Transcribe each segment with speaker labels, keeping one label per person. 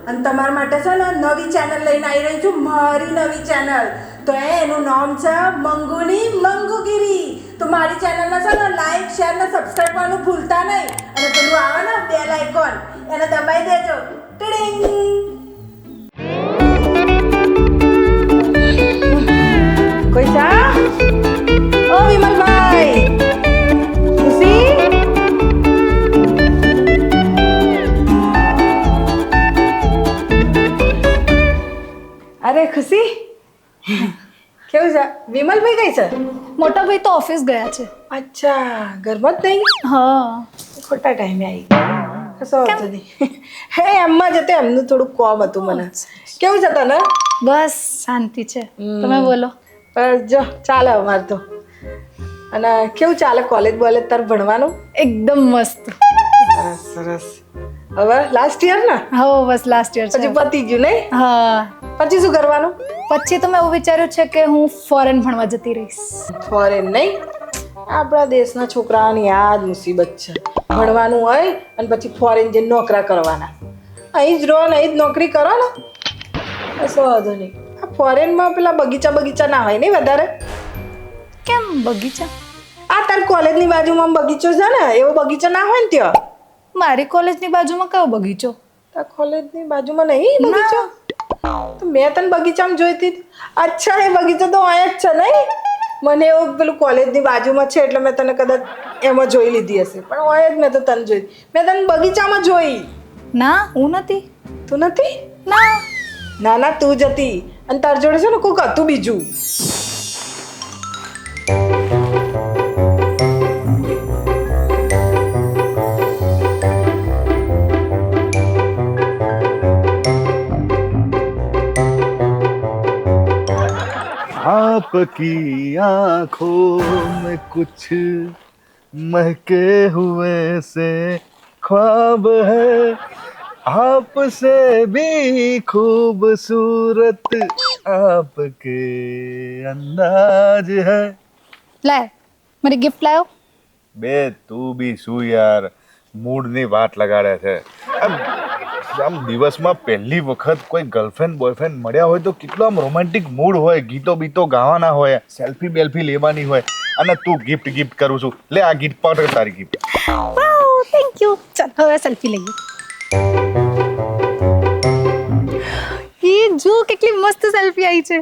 Speaker 1: અને તમારા માટે છે ને નવી ચેનલ લઈને આવી રહી છું, મારી નવી ચેનલ. તો એનું નામ છે મંગુની મંગુગીરી. તો મારી ચેનલને છે ને લાઈક શેર ને સબસ્ક્રાઈબ કરવાનું ભૂલતા નહીં. અને પેલું આવે ને બેલ આઇકોન એને દબાઈ દેજો. ટીડિંગ. કોઈ સા? ઓ વિમલભાઈ, ખુશી? અરે ખુશી, કેવું છે? વિમલભાઈ કઈ છે?
Speaker 2: મોટા ભાઈ તો ઓફિસ ગયા છે.
Speaker 1: અચ્છા, ઘરમાં જ નહીં?
Speaker 2: હા,
Speaker 1: ખોટા ટાઈમે આવી ગયા. કશો વાંધો નહીં. હે એમમાં જતે એમનું થોડું કોમ હતું મને. કેવું છે તને?
Speaker 2: બસ શાંતિ છે. તમે બોલો.
Speaker 1: બસ જો ચાલે અમારે તો. અને કેવું ચાલે કોલેજ બોલેજ તાર ભણવાનું?
Speaker 2: એકદમ મસ્ત.
Speaker 1: સરસ સરસ. હવે લાસ્ટ યર ને?
Speaker 2: હા, બસ લાસ્ટ યર છે.
Speaker 1: પછી પતી ગયું નહીં?
Speaker 2: હા.
Speaker 1: પછી શું કરવાનું?
Speaker 2: પછી તો મેં એવું વિચાર્યું છે કે હું ફોરેન ભણવા જતી રહીશ.
Speaker 1: ફોરેન નહીં? આપણા દેશના છોકરાઓની આ જ મુસીબત છે. ભણવાનું હોય અને પછી ફોરેન જઈને નોકરા કરવાના. અહીં જ રહો ને અહીં જ નોકરી કરો ને, કશો વાંધો નહીં. આ ફોરેનમાં પેલા બગીચા ના હોય નહીં વધારે?
Speaker 2: કેમ બગીચા?
Speaker 1: આ તાર કોલેજની બાજુમાં બગીચો છે ને, એવો બગીચો ના હોય ને ત્યાં?
Speaker 2: મારી કોલેજની બાજુમાં કયો બગીચો?
Speaker 1: તાર કોલેજની બાજુમાં નહીં બગીચો? તો મેં તને બગીચામાં જોઈતી. અચ્છા, એ બગીચો તો અહીંયા જ છે નહીં? મને એવું પેલું કોલેજની બાજુમાં છે એટલે મેં તને કદાચ એમાં જોઈ લીધી હશે, પણ હોય જ મેં તો તને જોઈ. મેં તને બગીચામાં જોઈ.
Speaker 2: ના, હું નથી.
Speaker 1: તું નથી?
Speaker 2: ના.
Speaker 1: ના ના, તું જ હતી. અને તાર જોડે છે ને કોઈક હતું બીજું.
Speaker 3: आपकी आंखों में कुछ महके हुए से ख्वाब है, आपसे भी खूबसूरत आपके अंदाज है.
Speaker 2: લાય, મારી ગિફ્ટ લાયો.
Speaker 3: બે તું બી શું યાર મૂડની વાત લગાડે છે. આમ દિવસમાં પહેલી વખત કોઈ ગર્લફ્રેન્ડ બોયફ્રેન્ડ મળ્યા હોય તો કેટલો આમ રોમેન્ટિક મૂડ હોય, ગીતો બીતો ગાવાના હોય, સેલ્ફી બેલ્ફી લેવાની હોય, અને તું ગિફ્ટ કરું છું. લે આ ગિફ્ટ પર તારી ગિફ્ટ.
Speaker 2: Vav, thank you. ચાલ હવે સેલ્ફી લઈએ. એ જો કેટલી મસ્ત સેલ્ફી આવી છે.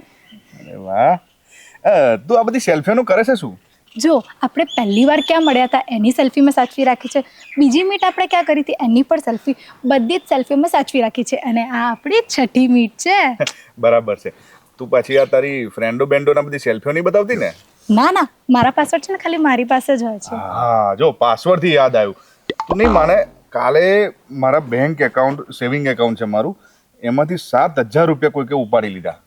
Speaker 3: અરે વાહ. તું આ બધી સેલ્ફીઓનું કરે છે શું?
Speaker 2: જો આપણે પહેલી વાર ક્યાં મળ્યા હતા એની સેલ્ફી મેં સાચવી રાખી છે. બીજી મીટ આપણે ક્યાં કરી હતી એની પણ સેલ્ફી, બધી જ સેલ્ફી મેં સાચવી રાખી છે. અને આ આપણી છઠ્ઠી મીટ છે.
Speaker 3: બરાબર છે. તું પાછી આ તારી ફ્રેન્ડો બેન્ડોના બધી સેલ્ફીઓ નહીં બતાવતી ને?
Speaker 2: ના ના, મારા પાસવર્ડ છે ને ખાલી મારી પાસે જ હોય છે.
Speaker 3: હા, જો પાસવર્ડથી યાદ આવ્યું. તું નહીં માને, કાલે મારા બેંક એકાઉન્ટ સેવિંગ એકાઉન્ટ છે મારું, એમાંથી 7,000 રૂપિયા કોઈકે ઉપાડી લીધા.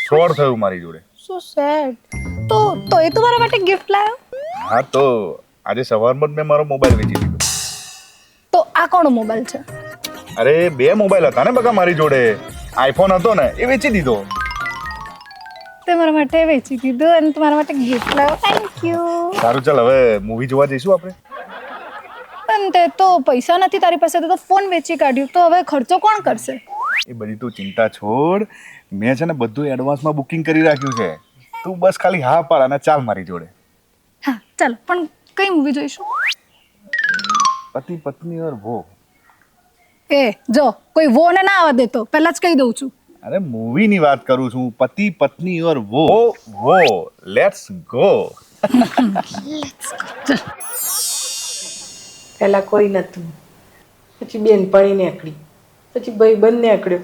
Speaker 3: ફ્રોડ થયું મારી જોડે.
Speaker 2: સો સેડ. તો એ તો મારા માટે ગિફ્ટ લાવ્યો?
Speaker 3: હા, તો આજે સવારમાં જ મેં મારો મોબાઈલ વેચી દીધો.
Speaker 2: તો આ કોનો મોબાઈલ છે?
Speaker 3: અરે 2 મોબાઈલ હતા ને બકા મારી જોડે. આઈફોન હતો ને એ વેચી દીધો.
Speaker 2: તે મારા માટે વેચી દીધો અને તમારા માટે ગિફ્ટ લાવ્યો. Thank you.
Speaker 3: સારું, ચાલ હવે મૂવી જોવા જઈશું આપણે.
Speaker 2: પણ તે તો પૈસા નથી તારી પાસે, તો ફોન વેચી કાઢ્યું, તો હવે ખર્ચો કોણ કરશે?
Speaker 3: એ બધી તું ચિંતા છોડ. મેં છે ને બધું એડવાન્સમાં બુકિંગ કરી રાખ્યું છે. તું બસ ખાલી હા પાડ અને ચાલ મારી જોડે.
Speaker 2: હા ચાલો, પણ કઈ મૂવી જોઈશું?
Speaker 3: પતિ પત્ની ઓર વો.
Speaker 2: એ જો કોઈ વો ને ના આવવા દેતો, પહેલા જ કહી દઉં છું.
Speaker 3: અરે મૂવીની વાત કરું છું. પતિ પત્ની ઓર વો. વો લેટ્સ ગો.
Speaker 1: પહેલા કોઈ નતું, પછી બેનપણી નીકળી, પછી ભાઈબંધ નીકળ્યો,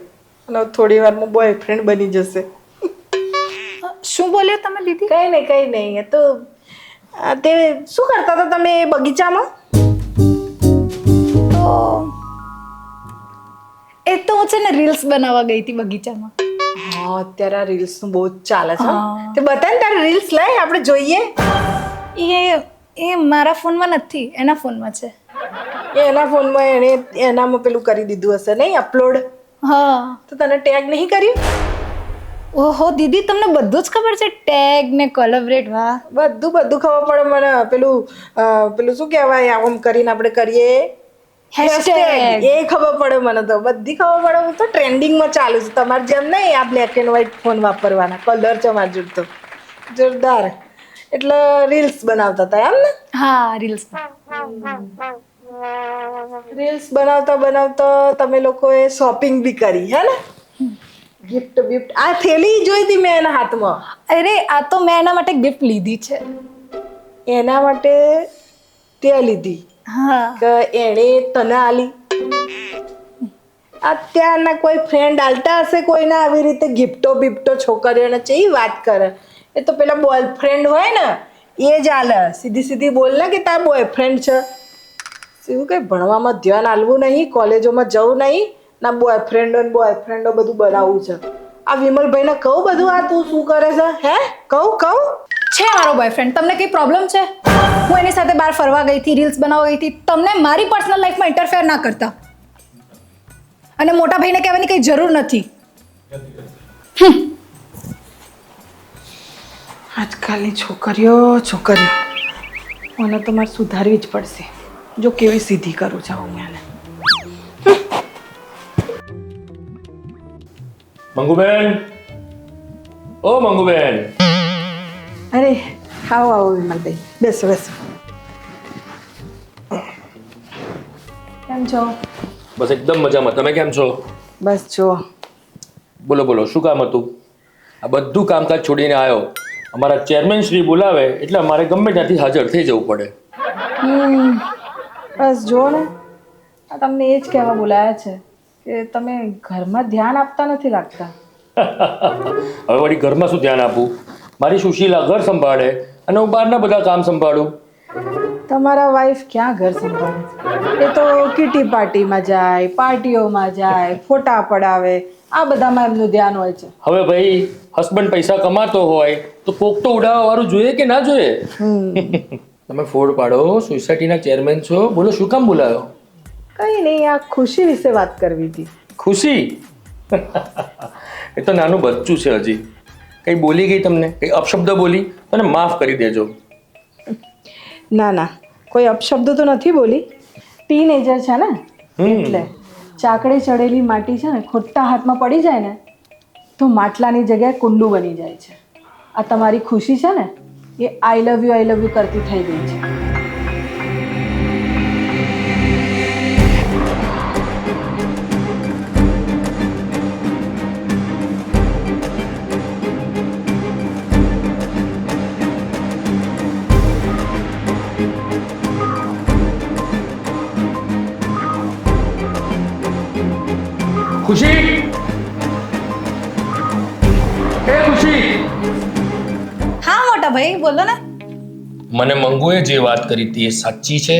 Speaker 1: અને થોડી વારમાં બોયફ્રેન્ડ બની જશે.
Speaker 2: શું બોલ્યો તમે દીદી?
Speaker 1: કઈ નહીં. એ તો તે શું કરતા હતા તમે એ બગીચામાં?
Speaker 2: તો એ તો હું છે ને રીલ્સ બનાવવા ગઈ હતી બગીચામાં.
Speaker 1: હા, અત્યારે આ રીલ્સનું બહુ જ ચાલે છે.
Speaker 2: હા.
Speaker 1: તે બતાય ને તારી રીલ્સ લાય, આપણે જોઈએ.
Speaker 2: એ મારા ફોનમાં નથી, એના ફોનમાં છે.
Speaker 1: એના ફોનમાં એણે એનામાં પેલું કરી દીધું હશે નહીં, અપલોડ.
Speaker 2: હા.
Speaker 1: તો તને ટેગ નહીં કર્યું?
Speaker 2: ઓહો દીદી, તમને બધું જ ખબર છે? ટેગ ને કોલેબરેટ. વાહ,
Speaker 1: બધું ખબર પડે મને. પેલું શું કહેવાય, આમ કરીને આપણે કરીએ
Speaker 2: Hashtag.
Speaker 1: એ ખબર પડે મને તો, બધી ખબર પડે. હું તો ટ્રેન્ડિંગમાં ચાલુ છું, તમારે જેમ નહીં આ બ્લેક એન્ડ વ્હાઈટ ફોન વાપરવાના, કલર ચમાજુ તો જોરદાર. એટલે રીલ્સ બનાવતા હતા એમ ને?
Speaker 2: હા, રીલ્સ.
Speaker 1: રીલ્સ બનાવતા બનાવતા તમે લોકોએ શોપિંગ બી કરી હે ને? ગિફ્ટ બિફ્ટ આ થેલી જોઈ હતી મેં એના હાથમાં.
Speaker 2: અરે આ તો મેં એના માટે ગિફ્ટ લીધી છે.
Speaker 1: એના માટે તે લીધી
Speaker 2: હા.
Speaker 1: કે એણે તને આલી? અત્યારના કોઈ ફ્રેન્ડ આલતા હશે કોઈને આવી રીતે ગિફ્ટો બિફ્ટો છોકરીઓને ચેવી વાત કરે? એ તો પેલા બોયફ્રેન્ડ હોય ને એ જ આલે. સીધી સીધી બોલ ને કે તારા બોયફ્રેન્ડ છે. શું કંઈ ભણવામાં ધ્યાન આલવું નહીં, કોલેજોમાં જવું નહીં, ના બોયફ્રેન્ડો બધું બનાવવું છે. આ વિમલભાઈને કહું બધું આ તું શું કરે છે હે? કહું
Speaker 2: છે મારો બોયફ્રેન્ડ. તમને કઈ પ્રોબ્લેમ છે? હું એની સાથે બહાર ફરવા ગઈ હતી, રીલ્સ બનાવવા ગઈ હતી. તમને મારી પર્સનલ લાઈફમાં ઇન્ટરફેર ના કરતા. અને મોટા ભાઈને કહેવાની કઈ જરૂર નથી.
Speaker 1: આજકાલની છોકરીઓ મને તો મારે સુધારવી જ પડશે. જો કેવી સીધી કરું છું હું એને.
Speaker 4: મંગુબેન, ઓ મંગુબેન.
Speaker 1: અરે આવો વિમલભાઈ, બેસો. કેમ છો?
Speaker 4: બસ એકદમ મજામાં. તમે કેમ છો?
Speaker 1: બસ જો.
Speaker 4: બોલો શું કામ હતું? આ બધું કામકાજ છોડીને આવ્યો. અમારા ચેરમેન શ્રી બોલાવે એટલે અમારે ગમે ત્યાંથી હાજર થઈ જવું પડે.
Speaker 1: બસ જો ને, આ તમને એ જ કહેવા બોલાયા છે કે તમે ઘરમાં ધ્યાન આપતા નથી લાગતા.
Speaker 4: હવે વળી ઘરમાં શું ધ્યાન આપું? મારી સુશીલા ઘર સંભાળે અને હું બહારના બધા કામ સંભાળું.
Speaker 1: તમારા વાઈફ ક્યાં ઘર સંભાળે છે? એ તો કીટી પાર્ટીમાં જાય, પાર્ટીઓમાં જાય, ફોટા પડાવે, આ બધામાં એમનું ધ્યાન હોય છે.
Speaker 4: હવે ભાઈ હસબન્ડ પૈસા કમાતો હોય તો કોક તો ઉડાવવા વાળું જોઈએ કે ના જોઈએ? તમે ફોડ પાડો, સોસાયટીના ચેરમેન છો, બોલો શું કામ બોલાયો?
Speaker 1: કઈ નહીં, આ ખુશી વિશે વાત કરવી હતી.
Speaker 4: ખુશી? એ તો નાનું બચ્ચું છે હજી. કઈ બોલી ગઈ તમને? કઈ અપશબ્દ બોલી? મને માફ કરી દેજો.
Speaker 1: ના, કોઈ અપશબ્દ તો નથી બોલી. ટીનેજર છે ને એટલે ચાકડે ચડેલી માટી છે ને ખોટા હાથમાં પડી જાય ને તો માટલાની જગ્યાએ કુંડું બની જાય છે. આ તમારી ખુશી છે ને એ આઈ લવ યુ કરતી થઈ ગઈ છે.
Speaker 4: ખુશી, એ ખુશી.
Speaker 2: હા મોટા ભાઈ, બોલો ને.
Speaker 4: મને મંગુએ જે વાત કરી હતી એ સાચી છે?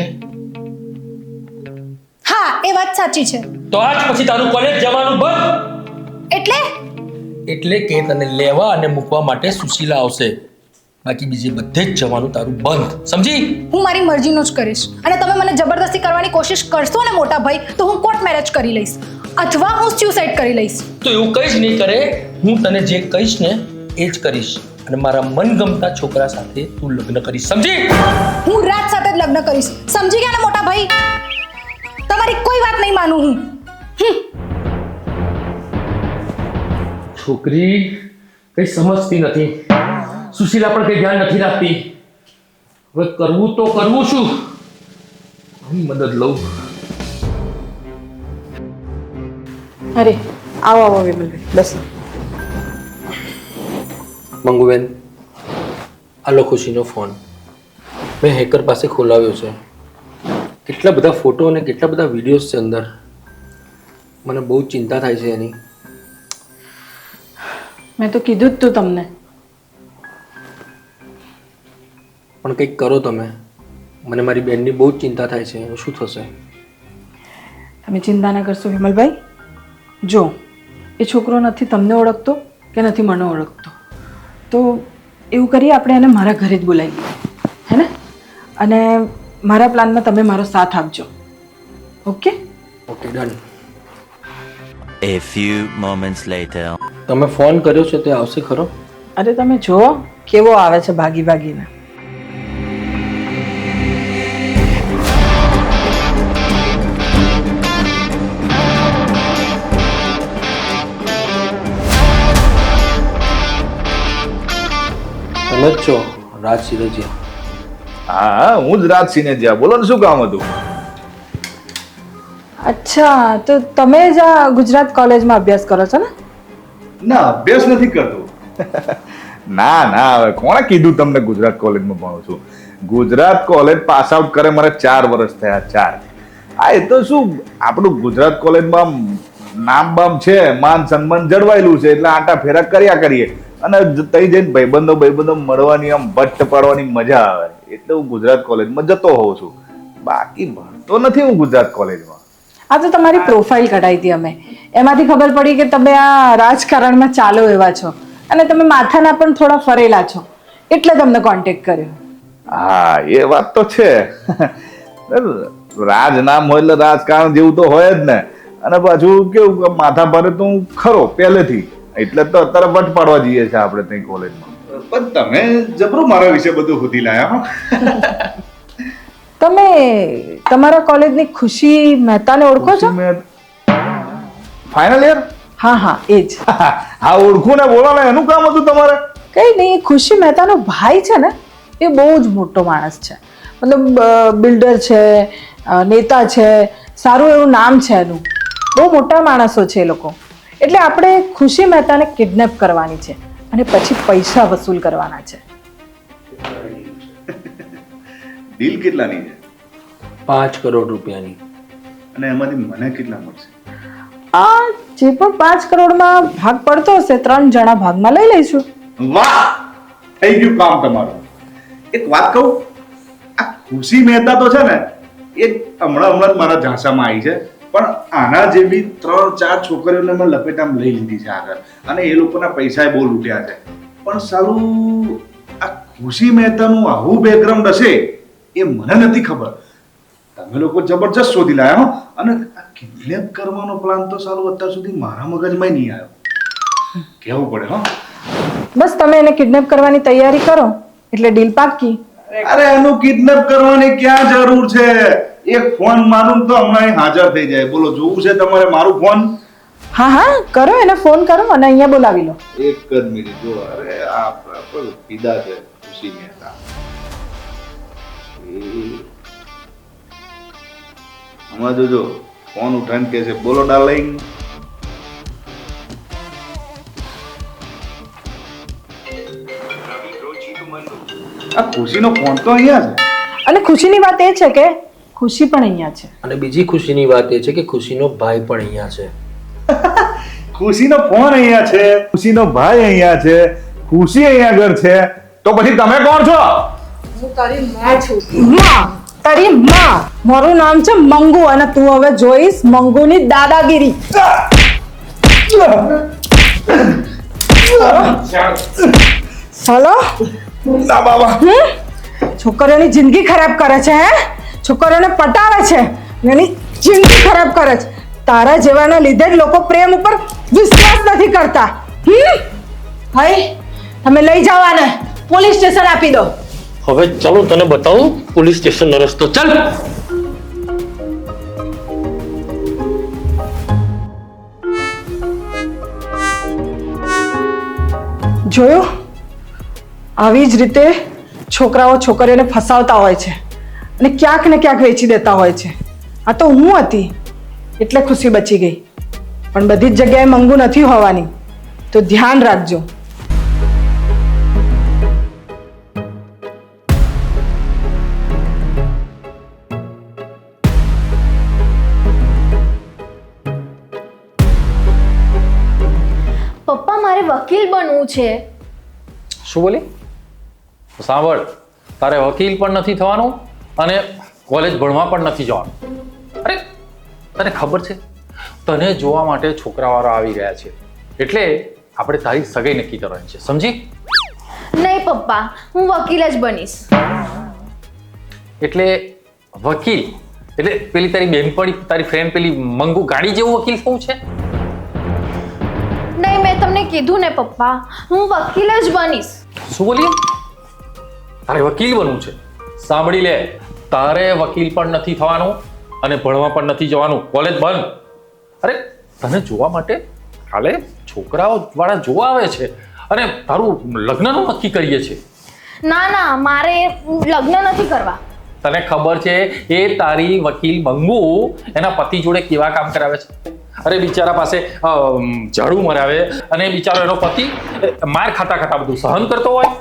Speaker 2: હા, એ વાત સાચી છે.
Speaker 4: તો આજ પછી તારું કોલેજ જવાનું બંધ. એટલે કે તને લેવા અને મૂકવા માટે સુશીલા આવશે, બાકી બીજે બધે જ જવાનું તારું બંધ. સમજી?
Speaker 2: હું મારી મરજીનું જ કરીશ. અને તમે મને જબરદસ્તી કરવાની કોશિશ કરશો ને મોટા ભાઈ તો હું કોર્ટ મેરેજ કરી લઈશ અથવા હું સ્યુસાઇડ કરી લઈશ.
Speaker 4: તો એવું કંઈ જ નહીં કરે. હું તને જે કહીશ ને એ જ કરીશ અને મારા મનગમતા છોકરા સાથે તું લગ્ન કરીશ. સમજી?
Speaker 2: હું રાજ સાથે જ લગ્ન કરીશ. સમજી ગયા ને મોટા ભાઈ? તમારી કોઈ વાત નહીં માનું હું.
Speaker 4: છોકરી કઈ સમજતી નથી. સુશીલા પણ કઈ ધ્યાન નથી રાખતી. હવે કરવું તો કરવું શું? હું મદદ લઉં.
Speaker 1: અરે આવો વિમલભાઈ, બસ.
Speaker 4: મંગુબેન, આ લો ખુશીનો ફોન. મેં હેકર પાસે ખોલાવ્યો છે. કેટલા બધા ફોટો અને કેટલા બધા વિડીયોઝ છે અંદર. મને બહુ ચિંતા થાય છે એની.
Speaker 1: મેં તો કીધું જ તું તમને.
Speaker 4: પણ કંઈક કરો તમે. મને મારી બેનની બહુ જ ચિંતા થાય છે. શું થશે?
Speaker 1: તમે ચિંતા ના કરશો વિમલભાઈ. જો એ છોકરો નથી તમને ઓળખતો કે નથી મને ઓળખતો, તો એવું કરીએ આપણે એને મારા ઘરે જ બોલાવીએ, હે ને? અને મારા પ્લાનમાં તમે મારો સાથ આપજો. Okay
Speaker 4: done.
Speaker 5: A few moments later.
Speaker 4: તમે ફોન કર્યો છે તે આવશે ખરો?
Speaker 1: અરે તમે જુઓ કેવો આવે છે ભાગીને.
Speaker 4: છો રાજ સિરજીયા?
Speaker 3: હા, હું જ રાજ સિનેજા. બોલો ને, શું કામ હતું?
Speaker 1: અચ્છા, તો તમે જ આ ગુજરાત કોલેજમાં અભ્યાસ કરો છો ને?
Speaker 3: ના, અભ્યાસ નથી કરતો. ના ના, હવે કોણે કીધું તમને ગુજરાત કોલેજમાં ભણું છું? ગુજરાત કોલેજ પાસ આઉટ કરે મારે 4 વર્ષ થયા, 4. હા, એ તો શું, આપણું ગુજરાત કોલેજમાં નામ બામ છે, માન સન્માન જળવાયેલું છે, એટલે આટા ફેરા કર્યા કરીએ અને તઈ જઈને ભાઈબંધો મળવાની, આમ ભટ્ટ પાડવાની મજા આવે, એટલે હું ગુજરાત કોલેજમાં જતો હોઉં છું. બાકી ભણતો નથી હું ગુજરાત કોલેજમાં.
Speaker 1: આ તો તમારી પ્રોફાઇલ કઢાઈ હતી અમે, એમાંથી ખબર પડી કે તમે આ રાજકારણમાં ચાલો એવા છો અને તમે માથાના પણ થોડા ફરેલા છો, એટલે તમને કોન્ટેક્ટ કર્યો.
Speaker 3: હા, એ વાત તો છે. રાજ નામ હોય એટલે રાજકારણ જેવું તો હોય જ ને. અને પાછું કેવું કે માથા ભારે તો હું ખરો પહેલેથી, એટલે તો અત્યારે વટ પાડવા જઈએ છીએ આપણે ત્યાં કોલેજમાં. પણ તમે જબરું મારા વિશે બધું શોધી લાયા.
Speaker 1: તમે તમારા કોલેજની ખુશી મહેતાને ઓળખો છો?
Speaker 3: Final year?
Speaker 1: હા હા, એ જ.
Speaker 3: હા, ઓળખું ને. બોલો ને, એનું કામ હતું તમારે?
Speaker 1: કઈ નહીં, ખુશી મહેતાનો ભાઈ છે ને, એ બહુ જ મોટો માણસ છે, મતલબ બિલ્ડર છે, નેતા છે, સારું એવું નામ છે એનું, બહુ મોટા માણસો છે એ લોકો. એટલે આપણે ખુશી મહેતાને કિડનેપ કરવાની છે અને પછી પૈસા વસૂલ કરવાના છે.
Speaker 3: ડીલ કેટલાની છે?
Speaker 4: 5 કરોડ રૂપિયાની.
Speaker 3: અને એમાંથી મને કેટલા મળશે?
Speaker 1: આ જે પણ 5 કરોડમાં ભાગ પડતો હશે 3 જણા ભાગમાં લઈ લઈશું.
Speaker 3: વાહ, થઈ ગયું કામ તમારું. એક વાત કહું, આ ખુશી મહેતા તો છે ને, એ હમણાં જ મારા ઝાંસામાં આવી છે, પણ આના જેવી 3-4 છોકરીઓને મેં લપેટામાં લઈ લીધી છે આગળ, અને એ લોકોના પૈસા બહુ લૂંટ્યા છે. પણ સાલું આ ખુશી મહેતાનું આવું બેકગ્રાઉન્ડ હશે એ મને નથી ખબર. તમે લોકો જબરજસ્ત શોધી લાયા હો. અને આ કિડનેપ કરવાનો પ્લાન તો સાલું અત્યાર સુધી મારા મગજમાં નહીં આવ્યો. કહેવું પડે હો.
Speaker 1: બસ તમે એને કિડનેપ કરવાની તૈયારી કરો એટલે ડીલ પાકી.
Speaker 3: અરે એનું કિડનેપ કરવાની ક્યાં જરૂર છે? એક ફોન મારું તો હમણાં હાજર થઈ જાય. બોલો, જોવું છે તમારે મારું ફોન?
Speaker 1: હા હા, કરો, એને ફોન કરો અને અહીંયા બોલાવી લો.
Speaker 3: એક જ મિનિટ જો. અરે આ પીડા છે ખુશી મહેતા. હમણાં જોજો ફોન ઉઠાઈને કહે છે, બોલો ડાર્લિંગ. આ ખુશીનો ફોન તો અહીંયા છે.
Speaker 1: અને ખુશીની વાત એ છે કે ખુશી પણ અહીંયા છે.
Speaker 4: અને બીજી ખુશીની વાત એ છે કે ખુશીનો ભાઈ પણ અહીંયા છે.
Speaker 3: ખુશીનો ફોન અહીંયા છે, ખુશીનો ભાઈ અહીંયા છે, ખુશી અહીંયા આગળ છે, તો પછી તમે કોણ છો?
Speaker 1: હું તારી માં છું. માં? તારી માં? મારું નામ છે મંગુ અને તું હવે જોઈશ મંગુની દાદાગીરી. હલો?
Speaker 3: ના બાબા.
Speaker 1: છોકરીઓની જિંદગી ખરાબ કરે છે, હે? છોકરીઓને પટાવે છે, એની જિંદગી ખરાબ કરે છે. તારા જેવાના લીધે જ લોકો પ્રેમ ઉપર વિશ્વાસ નથી કરતા. ભાઈ, તમે લઈ જાઓ આને, પોલીસ સ્ટેશન આપી દો.
Speaker 4: હવે ચાલો તને બતાવું પોલીસ સ્ટેશનનો રસ્તો. ચાલ.
Speaker 1: જોયું? આવી જ રીતે છોકરાઓ છોકરીઓને ફસાવતા હોય છે અને ક્યાંક ને ક્યાંક વેચી દેતા હોય છે. આ તો હું હતી એટલે ખુશી બચી ગઈ, પણ બધી જ જગ્યાએ મંગુ નથી હોવાની, તો ધ્યાન રાખજો.
Speaker 6: પપ્પા, મારે વકીલ બનવું છે.
Speaker 7: શું બોલી? સાંભળ, તારે વકીલ પણ નથી થવાનું અને કોલેજ ભણવા પણ નથી જવાનું. અરે તને ખબર છે, તને જોવા માટે છોકરાવાળા આવી ગયા છે, એટલે આપણે તારી સગાઈ નક્કી કરવાની છે, સમજી?
Speaker 6: નહીં પપ્પા, હું વકીલ જ બનીશ.
Speaker 7: એટલે વકીલ એટલે પેલી તારી બેનપણી, તારી ફ્રેન્ડ પેલી મંગુ ગાડી જેવું વકીલ થવું છે?
Speaker 6: નહીં, મેં તમને કીધું ને પપ્પા, હું વકીલ જ બનીશ.
Speaker 7: શું બોલી? તારે વકીલ બનવું છે? સાંભળી લે, તારે વકીલ પણ નથી થવાનું અને ભણવા પણ નથી જવાનું, કોલેજ બંધ. અરે તને જોવા માટે કાલે છોકરાઓ વાળા જોવા આવે છે અને તારું લગ્નનું નક્કી કરીએ છીએ.
Speaker 6: ના ના મારે લગ્ન નથી કરવા.
Speaker 7: તને ખબર છે એ તારી વકીલ મંગુ એના પતિ જોડે કેવા કામ કરાવે છે? અરે બિચારા પાસે ઝાડુ મરાવે અને બિચારો એનો પતિ માર ખાતા ખાતા બધું સહન કરતો હોય.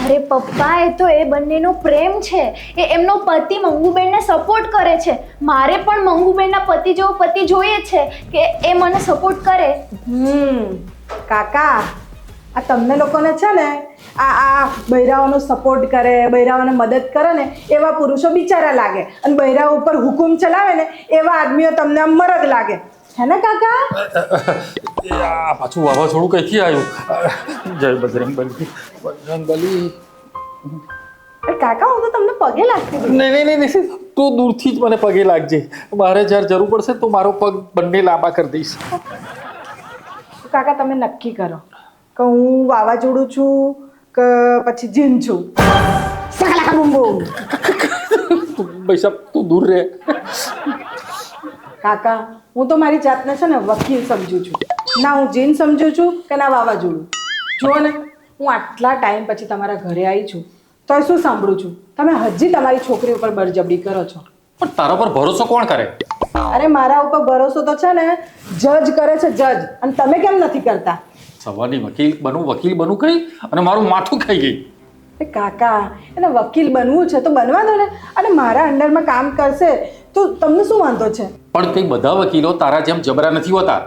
Speaker 6: અરે પપ્પા એ તો એ બંનેનો પ્રેમ છે. એ એમનો પતિ મંગુબેનને સપોર્ટ કરે છે. મારે પણ મંગુબેનના પતિ જેવો પતિ જોઈએ છે કે એ મને સપોર્ટ કરે.
Speaker 1: કાકા આ તમને લોકોને છે ને આ બૈરાઓનો સપોર્ટ કરે, બૈરાઓને મદદ કરે ને એવા પુરુષો બિચારા લાગે, અને બૈરાઓ ઉપર હુકુમ ચલાવે ને એવા આદમીઓ તમને આમ મરદ લાગે, હે ને કાકા?
Speaker 7: આ પાછું વાવાઝોડું કઈથી આવ્યું? જય બજરંગબલી, બજરંગબલી.
Speaker 1: અરે કાકા હું તો તમને પગે લાગતી હતી.
Speaker 7: નહીં, તું દૂરથી જ મને પગે લાગજે. મારે જ્યારે જરૂર પડશે તો મારો પગ બંને લાંબા કરી દઈશ.
Speaker 1: કાકા તમે નક્કી કરો કે હું વાવાઝોડું છું કે પછી જીન છું. સકલાકા બૂમ બૂમ.
Speaker 7: ભાઈ સાહેબ તું દૂર રહે.
Speaker 1: કાકા હું તો મારી જાતને છે ને વકીલ સમજુ છું, ના હું જીન સમજુ છું કે ના વાવાઝોડું. જુઓ ને હું આટલા ટાઈમ પછી તમારા ઘરે આવી છું તો શું સાંભળું છું, તમે હજી તમારી છોકરી ઉપર બળજબરી કરો છો.
Speaker 7: પણ તારા પર ભરોસો કોણ કરે?
Speaker 1: અરે મારા ઉપર ભરોસો તો છે ને જજ કરે છે, જજ. અને તમે કેમ નથી કરતા?
Speaker 7: સવારની વકીલ બનવું કઈ અને મારું માથું ખાઈ ગઈ.
Speaker 1: કાકા એને વકીલ બનવું છે તો બનવા દો ને, અને મારા અંડરમાં કામ કરશે તો તમને શું વાંધો છે?
Speaker 7: પણ કઈ બધા વકીલો તારા જેમ જબરા નથી હોતા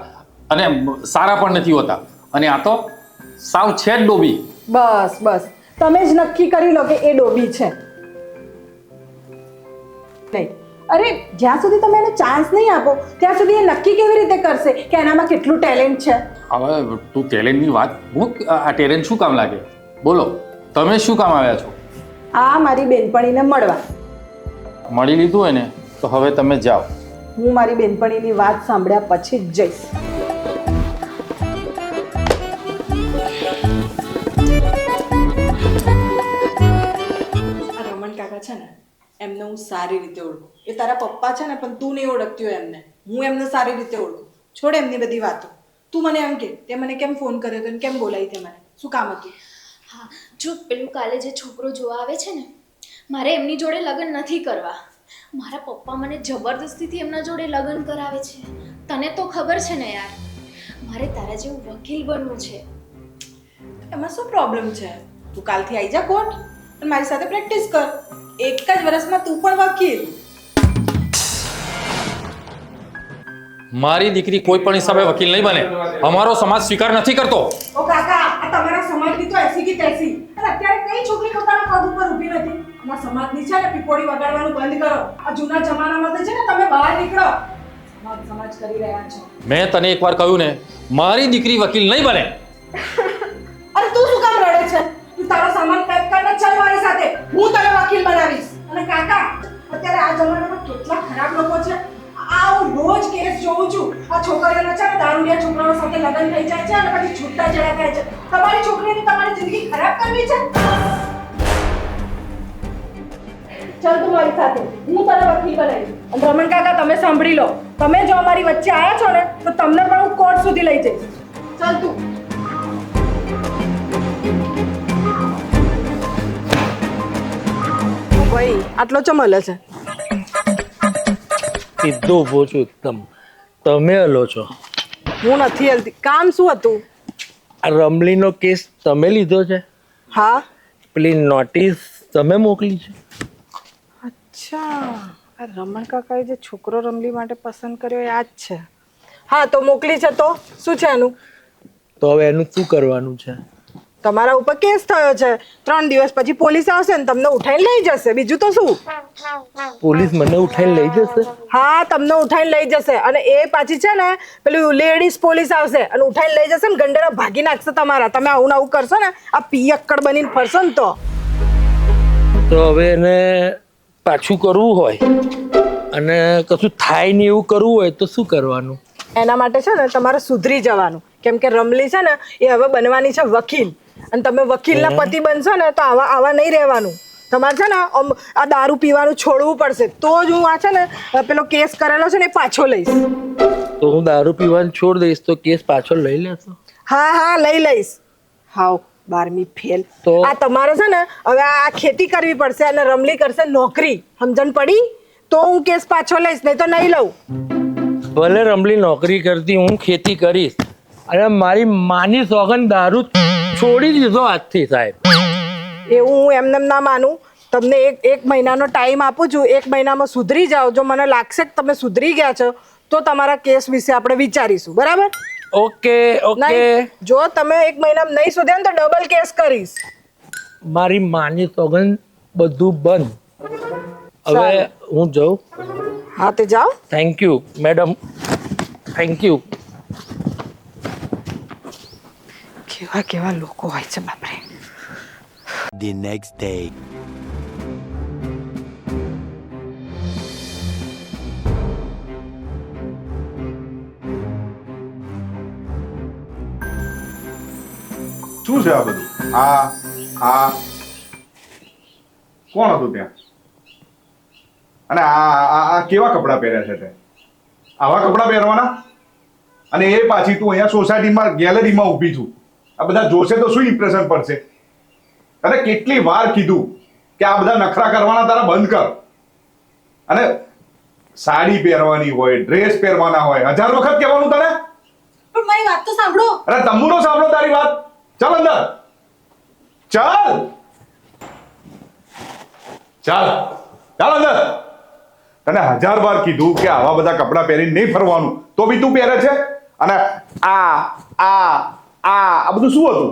Speaker 7: અને સારા પણ નથી હોતા, અને આ તો સાવ છે જ ડોબી.
Speaker 1: બસ તમે જ નક્કી કરી લો કે એ ડોબી છે. નહીં, અરે જ્યાં સુધી તમે એને ચાન્સ નહીં આપો ત્યાં સુધી એ નક્કી કેવી રીતે કરશે કે એનામાં કેટલું ટેલેન્ટ છે?
Speaker 7: હવે તું ટેલેન્ટની વાત મૂક. આ ટેલેન્ટ શું કામ લાગે? બોલો, તમે શું કામ આવ્યા છો?
Speaker 1: આ મારી બેનપણીને મળવા.
Speaker 7: મળી લીધું હોય ને તો હવે તમે જાઓ.
Speaker 1: હું મારી બેનપણીની વાત સાંભળ્યા પછી જ જઈશ. રમણ કાકા છે ને એમને હું સારી રીતે ઓળખું. એ તારા પપ્પા છે ને પણ તું નહીં ઓળખતી હોય એમને. હું એમને સારી રીતે ઓળખું. છોડ એમની બધી વાતો. તું મને એમ કે તે મને કેમ ફોન કર્યો હતો ને કેમ બોલાવી તે મને? શું કામ હતું?
Speaker 6: હા જો પેલું કાલે જે છોકરો જોવા આવે છે ને, મારે એમની જોડે લગ્ન નથી કરવા. મારા પપ્પા મને જબરદસ્તીથી એમના જોડે લગ્ન કરાવે છે. તને તો ખબર છે ને યાર, મારે તારા જેવું વકીલ બનવું છે.
Speaker 1: એમાં શું પ્રોબ્લેમ છે? તું કાલથી આવી જા કોર્ટ અને મારી સાથે પ્રેક્ટિસ કર. એક જ વર્ષમાં તું પણ વકીલ.
Speaker 7: મારી દીકરી કોઈ પણ હિસાબે વકીલ નહીં બને. અમારો સમાજ સ્વીકાર નથી કરતો.
Speaker 1: ઓ કાકા આ તમારા સમાજની તો એસી કી તેસી. અને અત્યારે કઈ છોકરી પોતાના પગ ઉપર ઊભી નથી. આ સમાજની છે ને પીપોડી વગાડવાનું બંધ કરો. આ જૂના જમાનામાં છે ને તમે બહાર નીકળો. સમાજ કરી રહ્યા છો.
Speaker 7: મેં તને એકવાર કહ્યું ને, મારી દીકરી વકીલ નહીં બને.
Speaker 1: અરે તું શું કામ રડે છે? તું તારો સામાન પેક કરીને ચાલ મારી સાથે. હું તને વકીલ બનાવીશ. અને કાકા અત્યારે આ જમાનામાં કેટલા ખરાબ લોકો છે. હું રોજ કેસ જોઉં છું. આ છોકરીઓના છે ને દારૂડિયા છોકરાઓ સાથે લગ્ન થઈ જાય છે અને પછી છૂટા ચડા થાય છે. તમારી છોકરીને તમારી જિંદગી ખરાબ કરવી છે? ચાલ તું મારી સાથે, હું તને વકીલ બનાવીશ. અને રમણ કાકા તમે સાંભળી લો, તમે જો અમારી વચ્ચે આવ્યા છો ને તો તમને પણ હું કોર્ટ સુધી લઈ જઈશ. ચાલ તું. ભાઈ આટલો ચમલે છે.
Speaker 4: સીધો ઊભો છું એકદમ. તમે હલો છો?
Speaker 1: હું નથી હલતી. કામ શું હતું?
Speaker 4: આ રમલીનો કેસ તમે લીધો છે?
Speaker 1: હા.
Speaker 4: પેલી નોટિસ તમે મોકલી છે?
Speaker 1: અચ્છા, આ રમણ કાકાએ જે છોકરો રમલી માટે પસંદ કર્યો એ આ જ છે. હા તો મોકલી છે તો શું છે એનું?
Speaker 4: તો હવે એનું શું કરવાનું છે?
Speaker 1: તમારા ઉપર કેસ થયો છે. 3 દિવસ પછી પોલીસ આવશે ને તમને ઉઠાઈને લઈ જશે. બીજું તો શું?
Speaker 4: પોલીસ મને ઉઠાઈને લઈ જશે?
Speaker 1: હા તમને ઉઠાઈને લઈ જશે. અને એ પાછી છે ને પેલું લેડીઝ પોલીસ આવશે અને ઉઠાઈને લઈ જશે ને ગંડેરા ભાગી નાખશે તમારા. તમે આવું આવું કરશો ને આ પિયક્કડ બનીને ફરશો ને તો
Speaker 4: હવે એને પાછું કરવું હોય અને કશું થાય નહીં એવું કરવું હોય તો શું કરવાનું?
Speaker 1: એના માટે છે ને તમારે સુધરી જવાનું. કેમ કે રમલી છે ને એ હવે બનવાની છે વકીલ, અને તમે વકીલના પતિ બનશો ને તો આવા નહીં રહેવાનું. તમારે છે ને આ દારૂ પીવાનું છોડવું પડશે તો જ હું આ છે ને પેલો કેસ કરેલો છે ને એ પાછો લઈશ.
Speaker 4: તો હું દારૂ પીવાનું છોડ દઈશ તો કેસ પાછો લઈ લેશો?
Speaker 1: હા લઈ લઈશ. હાવ 12મી ફેલ.
Speaker 4: તો?
Speaker 1: આ તમારે છે ને હવે આ ખેતી કરવી પડશે અને રમલી કરશે નોકરી. સમજણ પડી? તો હું કેસ પાછો લઈશ, નહીં તો નહીં લઉં.
Speaker 4: ભલે રમલી નોકરી કરતી, હું ખેતી કરીશ. અને મારી માની સોગન દારૂ છોડી દીધો આજથી, સાહેબ.
Speaker 1: એવું હું એમને ના માનું. તમને એક મહિનાનો ટાઈમ આપું છું. 1 મહિનામાં સુધરી જાઓ. જો મને લાગશે કે તમે સુધરી ગયા છો તો તમારા કેસ વિશે આપણે વિચારીશું. બરાબર?
Speaker 4: Okay okay.
Speaker 1: નહીં, જો તમે 1 મહિનામાં નહીં સુધ્યા ને તો ડબલ કેસ કરીશ.
Speaker 4: મારી માની સોગન બધું બંધ. હવે હું જાઉં.
Speaker 1: હા તે જાઓ.
Speaker 4: Thank you madam, thank you.
Speaker 1: કેવા કેવા લોકો હોય છે બાપરે.
Speaker 5: The next day.
Speaker 3: શું છે આ બધું? આ કોણ હતું ત્યાં? અને આ કેવા કપડાં પહેર્યા છે તે? આવા કપડાં પહેરવાના? અને એ પાછી તું અહીંયા સોસાયટીમાં ગેલેરીમાં ઊભી છું. આ બધા જોશે તો શું ઇમ્પ્રેશન પડશે? અરે કેટલી વાર કીધું કે આ બધા નખરા કરવાના તારા બંધ કર. અને સાડી પહેરવાની હોય, ડ્રેસ પહેરવાના હોય, 1000 વખત કહેવાનું તને?
Speaker 2: પણ મારી વાત તો સાંભળો.
Speaker 3: અરે તંબુરો સાંભળો તારી વાત. ચાલ અંદર ચાલ, ચાલ ચાલ અંદર. તને 1000 વાર કીધું કે આવા બધા કપડાં પહેરીને નહીં ફરવાનું, તો બી તું પહેરે છે. અને આ બધું શું હતું?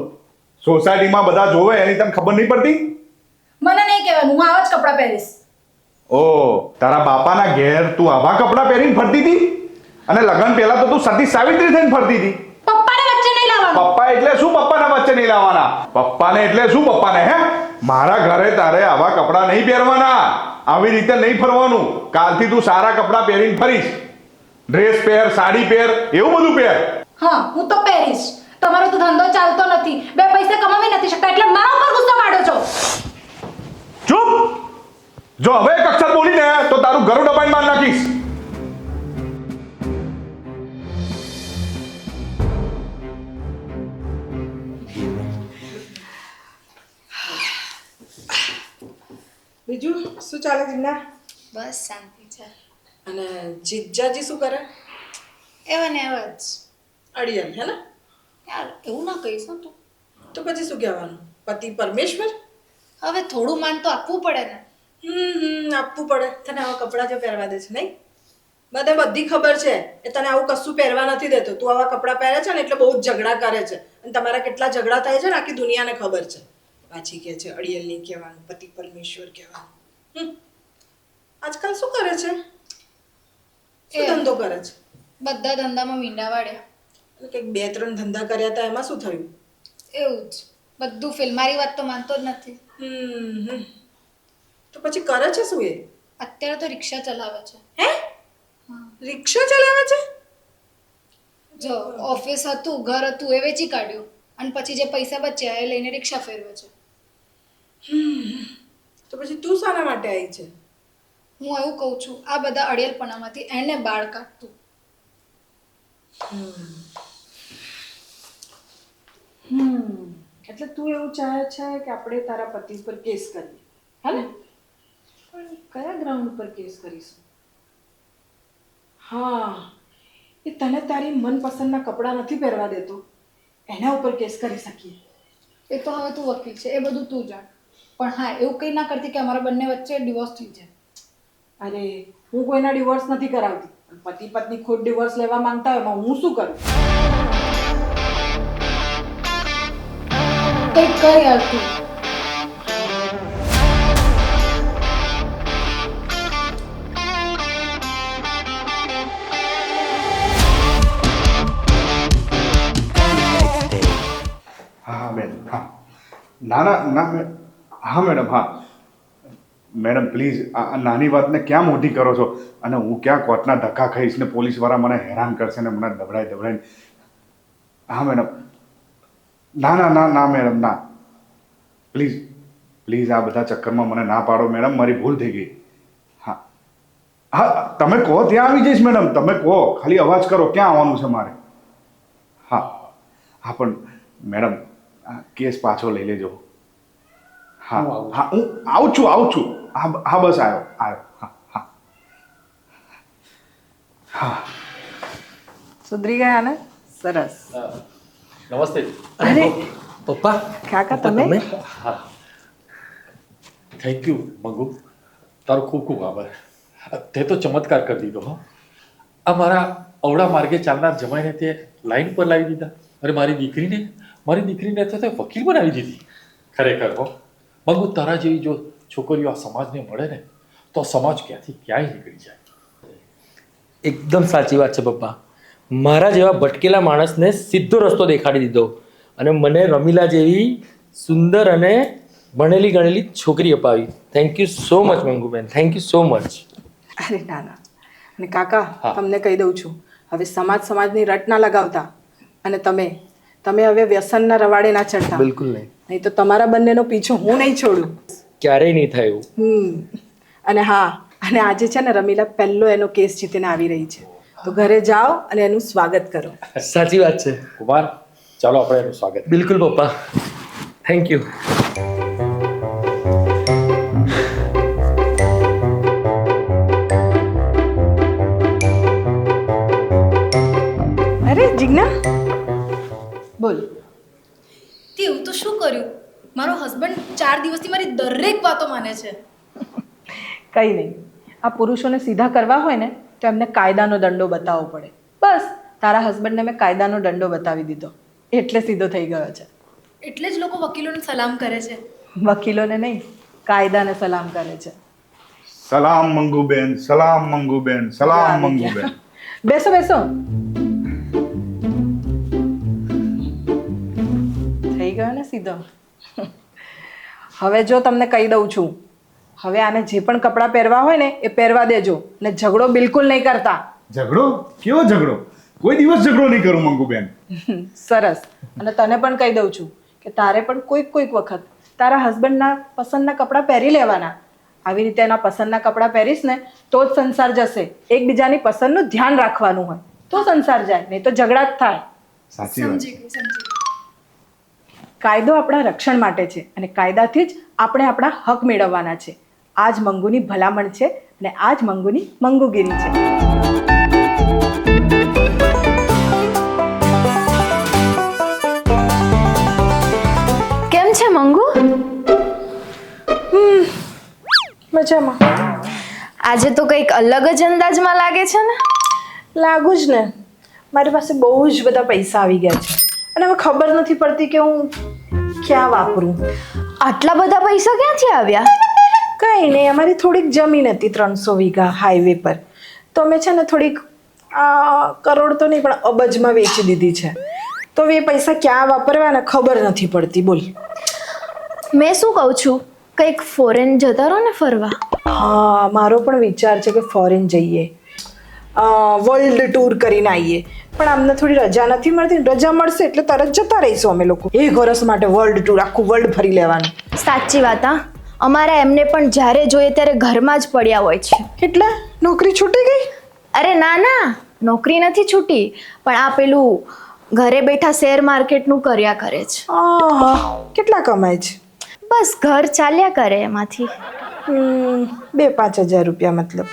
Speaker 3: સોસાયટીમાં બધા જોવે એની તને ખબર નહીં પડતી?
Speaker 2: મને નહીં કહેવાનું, હું આવા જ કપડાં પહેરીશ.
Speaker 3: ઓ તારા બાપાના ઘેર તું આવા કપડાં પહેરીને ફરતી હતી? અને લગ્ન પહેલા તો તું સતી સાવિત્રી થઈને ફરતી હતી.
Speaker 2: પપ્પાને વચ્ચે નહીં લાવવાનું.
Speaker 3: પપ્પા એટલે શું? પપ્પાના વચ્ચે નહીં લાવવાના. પપ્પાને એટલે શું? પપ્પાને હે? મારા ઘરે તારે આવા કપડાં નહીં પહેરવાના, આવી રીતે નહીં ફરવાનું. કાલથી તું સારા કપડાં પહેરીને ફરીશ. ડ્રેસ પહેર, સાડી પહેર, એવું બધું પહેર.
Speaker 2: હા, હું તો પહેરીશ. તમારો તો ધંધો ચાલતો નથી, 2 પૈસા કમાવી નથી શકતા, એટલે મારા ઉપર ગુસ્સો કાઢો છો.
Speaker 3: ચૂપ! જો હવે એક અક્ષર બોલીને તો તારું ઘરું દબાઈને માર નાખીશ.
Speaker 1: બીજું શું ચાલે જીજ્ઞા?
Speaker 6: બસ શાંતિ છે.
Speaker 1: અને જીજાજી શું કરે?
Speaker 6: એવા ને એવા જ.
Speaker 1: અડિયલ હે ને?
Speaker 6: યાર એવું ના કહીશ હો તું.
Speaker 1: તો પછી શું કહેવાનું? પતિ પરમેશ્વર?
Speaker 6: હવે થોડું માન તો આપવું પડે ને.
Speaker 1: આપવું પડે. તને આવા કપડાં જો પહેરવા દે છે નહીં? મને બધી ખબર છે એ તને આવું કશું પહેરવા નથી દેતો. તું આવા કપડાં પહેરે છે ને એટલે બહુ જ ઝઘડા કરે છે. અને તમારા કેટલા ઝઘડા થાય છે ને આખી દુનિયાને ખબર છે. પાછી કહે છે અડિયલ નહીં કહેવાનું, પતિ પરમેશ્વર કહેવાનું. આજકાલ શું કરે છે? શું ધંધો કરે છે?
Speaker 6: બધા ધંધામાં મીંડા વાળ્યા.
Speaker 1: કંઈક 2-3 ધંધા કર્યા હતા, એમાં શું થયું?
Speaker 6: એવું જ બધું ફેલ. મારી વાત તો માનતો જ નથી.
Speaker 1: તો પછી કરે છે શું એ?
Speaker 6: અત્યારે તો રિક્ષા ચલાવે છે.
Speaker 1: હે? રિક્ષા ચલાવે છે?
Speaker 6: જો ઓફિસ હતું, ઘર હતું, એ વેચી કાઢ્યું અને પછી જે પૈસા બચ્યા એ લઈને રિક્ષા ફેરવે છે.
Speaker 1: તો પછી તું શાના માટે આવી છે?
Speaker 6: હું એવું કહું છું, આ બધા અડિયલપણામાંથી એને બાળ કાઢતું.
Speaker 1: એટલે તું એવું ચાહે છે કે આપણે તારા પતિ પર કેસ કરીએ, હે ને? પણ કયા ગ્રાઉન્ડ પર કેસ કરીશું? હા, એ તને તારી મનપસંદના કપડાં નથી પહેરવા દેતો, એના ઉપર કેસ કરી શકીએ.
Speaker 6: એ તો હવે તું વકીલ છે, એ બધું તું જાણ. પણ હા, એવું કંઈ ના કરતી કે અમારા બંને વચ્ચે ડિવોર્સ થઈ જાય.
Speaker 1: અરે હું કોઈના ડિવોર્સ નથી કરાવતી. પતિ પત્ની ખુદ ડિવોર્સ લેવા માંગતા હોય એમાં હું શું કરું?
Speaker 6: કંઈક કર યાર તું.
Speaker 3: હા બેન, હા. ના હા મેડમ, હા મેડમ પ્લીઝ આ નાની વાતને ક્યાં મોટી કરો છો? અને હું ક્યાં કોર્ટના ધક્કા ખાઈશ ને પોલીસવાળા મને હેરાન કરશે ને મને દબડાઈને. હા મેડમ, ના મેડમ, ના પ્લીઝ આ બધા ચક્કરમાં મને ના પાડો મેડમ, મારી ભૂલ થઈ ગઈ. હા તમે કહો ત્યાં આવી જઈશ મેડમ, તમે કહો, ખાલી અવાજ કરો ક્યાં આવવાનું છે મારે. હા પણ મેડમ કેસ પાછો લઈ લેજો. હા હા, હું આવું છું. હા બસ આવ્યો. હા. હા.
Speaker 1: સુધરી ગયા ને? સરસ.
Speaker 7: નમસ્તે.
Speaker 4: અરે પપ્પા
Speaker 1: કાકા
Speaker 4: પપ્પા,
Speaker 1: તમે?
Speaker 7: હા, થેન્ક યુ મંગુ, તારો ખૂબ ખૂબ આભાર. તે તો ચમત્કાર કરી દીધો હો. આ મારા અવળા માર્ગે ચાલનાર જમાઈને તે લાઈન પર લાવી દીધા. અરે મારી દીકરીને તો તે વકીલ બનાવી દીધી. ખરેખર હો મંગુ, તારા જેવી જો છોકરીઓ આ સમાજને મળે ને તો સમાજ ક્યાંથી ક્યાંય નીકળી જાય.
Speaker 4: એકદમ સાચી વાત છે પપ્પા. મારા જેવા ભટકેલા માણસને સીધો રસ્તો દેખાડી દીધો અને મને રમીલા જેવી સુંદર અને ભણેલી ગણેલી છોકરી અપાવી. Thank you so much Manguben, thank you so much.
Speaker 1: અરે ના. અને કાકા
Speaker 7: હા.
Speaker 1: તમને કહી દઉં છું, હવે સમાજની રટ ના લગાવતા. અને તમે હવે વ્યસનના રવાડે ના ચડતા.
Speaker 4: બિલકુલ નહીં.
Speaker 1: તો તમારા બંનેનો પીછો હું નહીં છોડું.
Speaker 4: ક્યારેય નહીં થાય એવું.
Speaker 1: અને આજે છે ને રમીલા પહેલો એનો કેસ જીતીને આવી રહી છે. તો ઘરે જાઓ અને એનું સ્વાગત કરો.
Speaker 4: સાચી વાત છે.
Speaker 7: કુમાર, ચાલો આપણે એનું સ્વાગત.
Speaker 4: બિલકુલ પપ્પા, થેન્ક યુ.
Speaker 1: અરે જીજ્ઞા, બોલ.
Speaker 2: તેવું તો શું કર્યું? મારો હસબન્ડ 4 દિવસથી મારી દરેક વાતો માને છે.
Speaker 1: કંઈ નહીં, આ પુરુષોને સીધા કરવા હોય ને તો એમને કાયદાનો દંડો બતાવવો પડે. બસ તારા હસબન્ડને મેં કાયદાનો દંડો બતાવી દીધો એટલે સીધો થઈ ગયો છે.
Speaker 2: એટલે જ લોકો વકીલોને સલામ કરે છે.
Speaker 1: વકીલોને નહીં, કાયદાને સલામ કરે છે.
Speaker 3: સલામ મંગુબેન.
Speaker 1: બેસો. થઈ ગયો ને સીધો. હવે જો તમને કહી દઉં છું, હવે આને જે પણ કપડાં પહેરવા હોય ને એ પહેરવા દેજો ને ઝઘડો બિલકુલ નહીં કરતા.
Speaker 3: ઝઘડો? કેવો ઝઘડો? કોઈ દિવસ ઝઘડો નહીં કરું મંગુબેન.
Speaker 1: સરસ. અને તને પણ કહી દઉં છું કે તારે પણ કોઈક વખત તારા હસબન્ડના પસંદના કપડાં પહેરી લેવાના. આવી રીતે એના પસંદના કપડાં પહેરીશ ને તો જ સંસાર જશે. એકબીજાની પસંદનું ધ્યાન રાખવાનું હોય તો સંસાર જાય, નહીં તો ઝઘડા જ થાય.
Speaker 3: સાચી વાત.
Speaker 1: કાયદો આપણા રક્ષણ માટે છે અને કાયદાથી જ આપણે આપણા હક મેળવવાના છે. આ જ મંગુની ભલામણ છે અને આ જ મંગુની મંગુગીરી છે.
Speaker 6: કેમ છે મંગુ?
Speaker 1: મજામાં.
Speaker 6: આજે તો કંઈક અલગ જ અંદાજમાં લાગે છે ને.
Speaker 1: લાગુ જ ને, મારી પાસે બહુ જ બધા પૈસા આવી ગયા છે અને હવે ખબર નથી પડતી કે હું ક્યાં વાપરું.
Speaker 6: આટલા બધા પૈસા ક્યાંથી આવ્યા?
Speaker 1: કંઈ નહીં, અમારી થોડીક જમીન હતી 300 વીઘા હાઈવે પર, તો અમે છે ને થોડીક કરોડ તો નહીં પણ અબજમાં વેચી દીધી છે. તો એ પૈસા ક્યાં વાપરવાના ખબર નથી પડતી. બોલ.
Speaker 6: મેં શું કહું છું, કંઈક ફોરેન જતા રહો ને ફરવા.
Speaker 1: હા, મારો પણ વિચાર છે કે ફોરેન જઈએ, વર્લ્ડ ટૂર કરીને આવીએ. પણ અમને થોડી રજા નથી મળતી. રજા મળશે એટલે તરત જતા રહીશું અમે લોકો. 1 વર્ષ માટે વર્લ્ડ ટૂર, આખું વર્લ્ડ ફરી લેવાનું.
Speaker 6: સાચી વાત. હા, અમારા એમને પણ જ્યારે જોઈએ ત્યારે ઘરમાં જ પડ્યા હોય છે.
Speaker 1: એટલે નોકરી છૂટી ગઈ?
Speaker 6: અરે ના, નોકરી નથી છૂટી, પણ આ પેલું ઘરે બેઠા શેર માર્કેટનું કર્યા કરે છે.
Speaker 1: કેટલા કમાય છે?
Speaker 6: બસ ઘર ચાલ્યા કરે એમાંથી.
Speaker 1: 2-5 હજાર રૂપિયા. મતલબ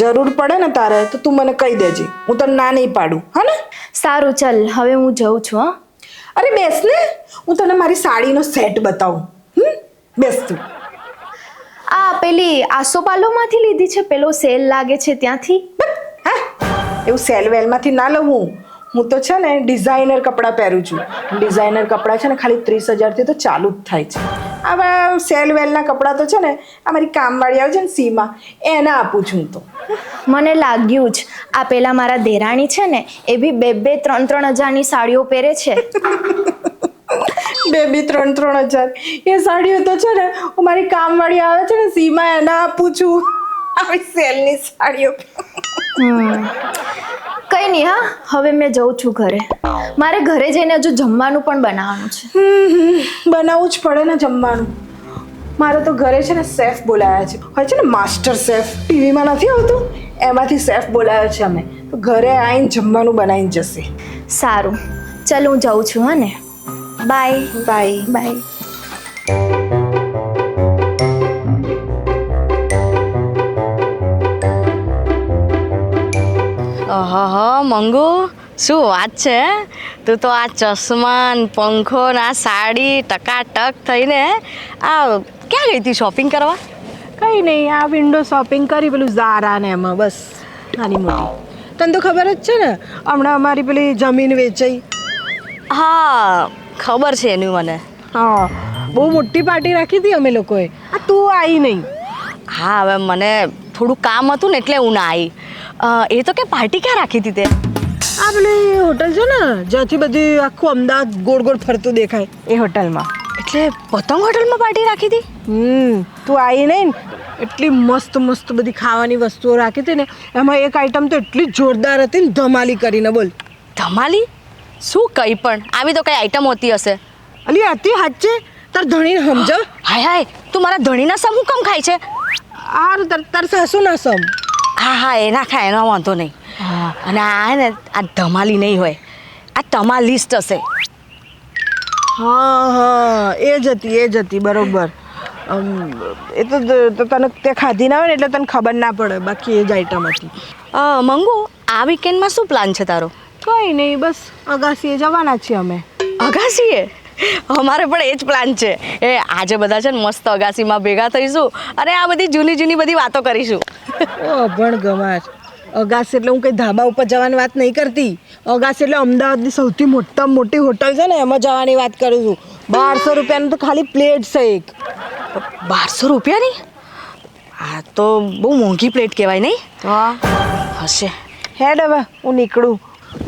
Speaker 1: જરૂર પડે ને તારે તો તું મને કહી દેજે, હું તને ના નહીં પાડું. હા ને?
Speaker 6: સારું, ચાલ હવે હું જઉં છું. હા,
Speaker 1: અરે બેસ ને, હું તને મારી સાડીનો સેટ બતાવું. બેસ તું.
Speaker 6: આ પેલી આસોપાલોમાંથી લીધી છે, પેલો સેલ લાગે છે ત્યાંથી.
Speaker 1: હા, એવું સેલ વેલમાંથી ના લઉં. હું તો છે ને ડિઝાઇનર કપડાં પહેરું છું. ડિઝાઇનર કપડાં છે ને ખાલી 30,000થી તો ચાલુ જ થાય છે. આવા સેલ વેલના કપડાં તો છે ને અમારી કામવાળી આવે છે ને સીમા, એને આપું છું હું તો.
Speaker 6: મને લાગ્યું જ, આ પેલા મારા દેરાણી છે ને એ બી 2-3 હજારની સાડીઓ પહેરે છે.
Speaker 1: 2-3 હજાર એ સાડીઓ તો છે ને હું મારી કામવાળી આવે છે ને સીમા, એને આપું છું. આવી સેલની સાડીઓ.
Speaker 6: કઈ નહીં. હા, હવે મેં જઉં છું ઘરે. મારે ઘરે જઈને હજુ જમવાનું પણ બનાવવાનું છે.
Speaker 1: બનાવવું જ પડે ને જમવાનું. મારે તો ઘરે છે ને શેફ બોલાયા છે. હોય છે ને માસ્ટર શેફ, ટીવીમાં નથી આવતું, એમાંથી શેફ બોલાયો છે અમે. તો ઘરે આવીને જમવાનું બનાવીને જશે.
Speaker 6: સારું, ચાલ હું જાઉં છું. હા ને?
Speaker 2: Bye
Speaker 1: bye.
Speaker 2: બાય.
Speaker 8: ઓહો મંગુ શું વાત છે હે? તું તો આ ચશ્મા ને પંખો ને આ સાડી ટકાટક થઈને આ ક્યાં ગઈ હતી શોપિંગ કરવા?
Speaker 1: કઈ નહીં, આ વિન્ડો શોપિંગ કરી પેલું ઝારા ને એમાં બસ નાની મોટી. તને તો ખબર જ છે ને હમણાં અમારી પેલી જમીન વેચાઈ.
Speaker 8: હા ખબર છે એનું મને.
Speaker 1: હા, બહુ મોટી પાર્ટી રાખી હતી અમે લોકોએ. આ તું આવી નહીં.
Speaker 8: હા હવે મને થોડું કામ હતું ને એટલે હું ના આવી. એ તો કે પાર્ટી ક્યાં રાખી હતી તે?
Speaker 1: આ પેલી હોટલ છે ને જ્યાંથી બધી આખું અમદાવાદ ગોળ ગોળ ફરતું દેખાય એ હોટલમાં.
Speaker 8: એટલે પતંગ હોટલમાં પાર્ટી રાખી હતી?
Speaker 1: તું આવી નહીં ને એટલી મસ્ત મસ્ત બધી ખાવાની વસ્તુઓ રાખી હતી ને, એમાં એક આઈટમ તો એટલી જોરદાર હતી ને, ધમાલી કરીને બોલ.
Speaker 8: ધમાલી? શું કંઈ પણ આવી તો કઈ આઈટમ હોતી હશે.
Speaker 1: અલી હતી હાચે, તાર ધણીને સમજો.
Speaker 8: હાય હાય તું મારા ધણીના સમ હું કેમ ખાય છે?
Speaker 1: આ તાર સાસુ ના સમ.
Speaker 8: હા હા એના ખાય એનો વાંધો નહીં. અને આ ને આ ધમાલી નહીં હોય, આ તમાલિસ્ટ હશે.
Speaker 1: હા એ જ હતી બરોબર. એ તો તને તે ખાધી ના હોય ને એટલે તને ખબર ના પડે, બાકી એ જ આઈટમ હતી.
Speaker 8: મંગુ આ વીકેન્ડમાં શું પ્લાન છે તારો?
Speaker 1: કંઈ નહીં, બસ અગાસીએ જવાના છીએ અમે.
Speaker 8: અગાસીએ? અમારે પણ એ જ પ્લાન છે. એ આજે બધા છે ને મસ્ત અગાસીમાં ભેગા થઈશું અને આ બધી જૂની જૂની બધી વાતો કરીશું.
Speaker 1: ઓ અભણ ગમાર. અગાસી એટલે હું કંઈ ધાબા ઉપર જવાની વાત નહીં કરતી. અગાસી એટલે અમદાવાદની સૌથી મોટામાં મોટી હોટલ છે ને એમાં જવાની વાત કરું છું. 1200 રૂપિયાનું તો ખાલી પ્લેટ છે એક.
Speaker 8: 1200 રૂપિયાની? આ તો બહુ મોંઘી પ્લેટ કહેવાય નહીં?
Speaker 1: હા
Speaker 8: હશે.
Speaker 1: હેડ હવે હું નીકળું,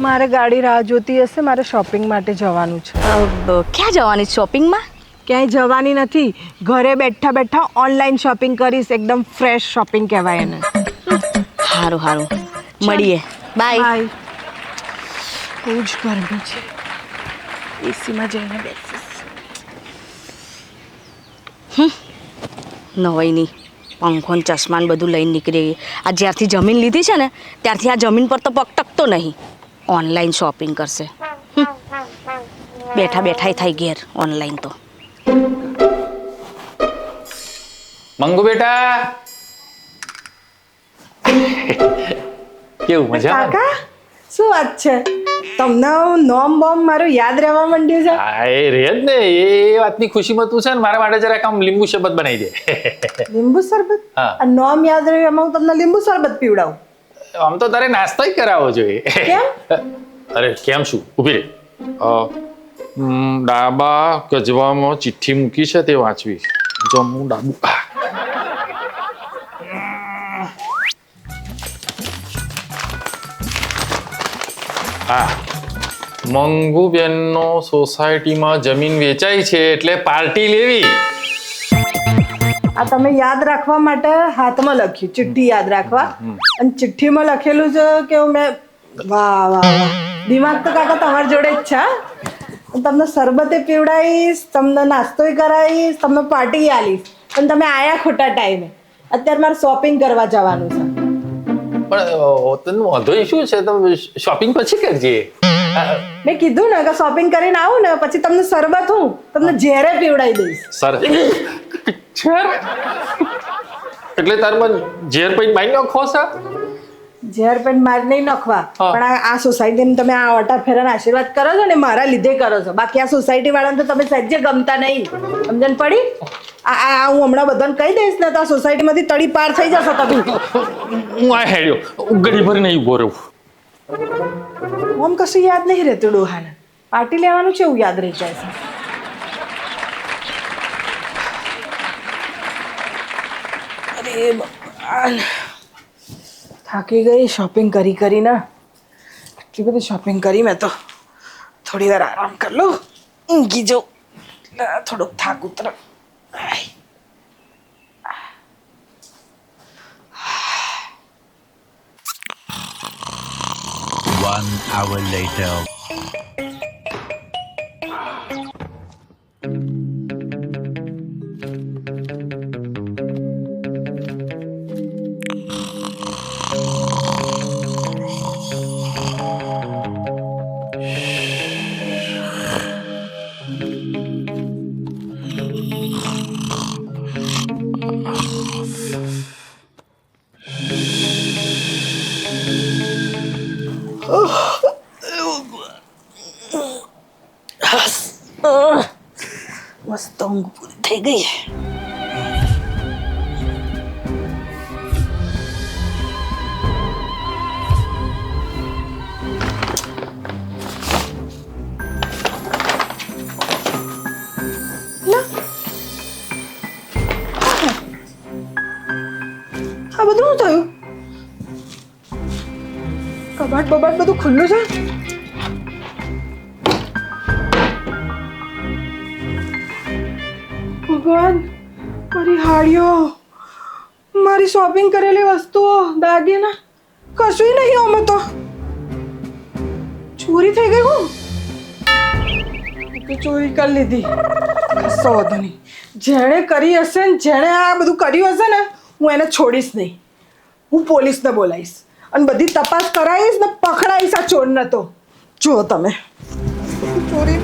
Speaker 1: મારે ગાડી રાહ જોતી હશે, મારે શોપિંગ માટે જવાનું છે.
Speaker 8: ક્યાં જવાની શોપિંગમાં?
Speaker 1: ક્યાંય જવાની નથી, ઘરે બેઠા બેઠા ઓનલાઈન શોપિંગ કરીશ. એકદમ ફ્રેશ શોપિંગ કહેવાય એને.
Speaker 8: સારું સારું મળીએ. બાય.
Speaker 1: બાય. બહુ જ ગરમી છે, એસીમાં જઈને બેસીશ.
Speaker 8: નવાઈ નહીં, પંખો ને ચશ્મા ને બધું લઈને નીકળી ગઈ. આ જ્યારથી જમીન લીધી છે ને ત્યારથી આ જમીન પર તો પગ ટકતો નહીં. ઓનલાઈન શોપિંગ કરશે. બેઠા બેઠા થાય ઘેર ઓનલાઈન તો.
Speaker 7: મંગુ બેટા કેવું મજા?
Speaker 1: કાકા શું વાત છે, તમને નોમ બોમ મારું યાદ રહેવા માંડ્યું છે.
Speaker 7: હા એ રે જ ને, એ વાતની ખુશીમાં તું છે ને મારા માટે જરાક આમ લીંબુ શરબત બનાવી દે.
Speaker 1: લીંબુ શરબત?
Speaker 7: હા.
Speaker 1: આ નોમ યાદ રહ્યું એમાં હું તમને લીંબુ શરબત પીવડાવું.
Speaker 7: આમ તો તારે નાસ્તો જ કરાવવો જોઈએ.
Speaker 1: કેમ?
Speaker 7: અરે કેમ શું, ઊભી રે. ડાબા કજવામાં ચિઠ્ઠી મૂકી છે તે વાંચવી. જમવું ડાબુ. હા, મંગુબેનનો સોસાયટીમાં જમીન વેચાઈ છે એટલે પાર્ટી લેવી.
Speaker 1: આ તમે યાદ રાખવા માટે હાથમાં લખ્યું, ચિઠ્ઠી યાદ રાખવા. અને ચિઠ્ઠીમાં લખેલું છે કે મેં વાહ વાહ વાહ, દિમાગ તો કાકા તમારી જોડે જ છે. તમને શરબતે પીવડાવીશ, તમને નાસ્તોય કરાવીશ, તમને પાર્ટી આલીશ, પણ તમે આયા ખોટા ટાઈમે. અત્યારે મારે શોપિંગ કરવા જવાનું છે.
Speaker 7: પણ તને વાંધો શું છે, તમે શોપિંગ પછી કરજે.
Speaker 1: મેં કીધું ને કે શોપિંગ કરીને આવું ને પછી તમને શરબત હું તમને ઝેરે પીવડાવી દઈશ.
Speaker 7: ઝેર એટલે તારમાં ઝેર પૈન બાઈ નાખો છે?
Speaker 1: ઝેર પણ મારે નહીં નખવા, પણ આ સોસાયટીને તમે આ ઓટા ફેરાના આશીર્વાદ કરો છો ને મારા લીધે કરો છો. બાકી આ સોસાયટી વાળાને તો તમે સહેજે ગમતા નહીં. સમજણ પડી? આ હું હમણાં બધાને કહી દઈશ ને તો આ સોસાયટીમાંથી તડી પાર થઈ જશો તમે.
Speaker 7: હું આ હેડ્યો ઘડી ભર નહીં ઉભો રહું.
Speaker 1: આમ કશું યાદ નહીં રહેતું ડોહાને. પાર્ટી લેવાનું છે એવું યાદ રહી જાય છે. અરે ભગવાન, થાકી ગઈ શોપિંગ કરી કરીને. એટલી બધી શોપિંગ કરી મેં તો. થોડી વાર આરામ કરી લો, ઊંઘી જાઉં, થોડોક થાક ઉતરે.
Speaker 5: 1 hour later.
Speaker 8: થઈ ગઈ.
Speaker 1: આ બધું શું થયું? કબાટ બબાટ બધું ખુલ્લું છે. ભગવાન, મારી હાડીઓ, મારી શોપિંગ કરેલી વસ્તુઓ, દાગીના, કશું નહીં આમાં તો. ચોરી થઈ ગઈ. હું ચોરી કરી લીધી. કશો વાંધો નહીં. જેણે કરી હશે ને જેણે આ બધું કર્યું હશે ને, હું એને છોડીશ નહીં. હું પોલીસને બોલાવીશ અને બધી તપાસ કરાવીશ ને પકડાઈશ આ ચોરને. તો જુઓ તમે ચોરી.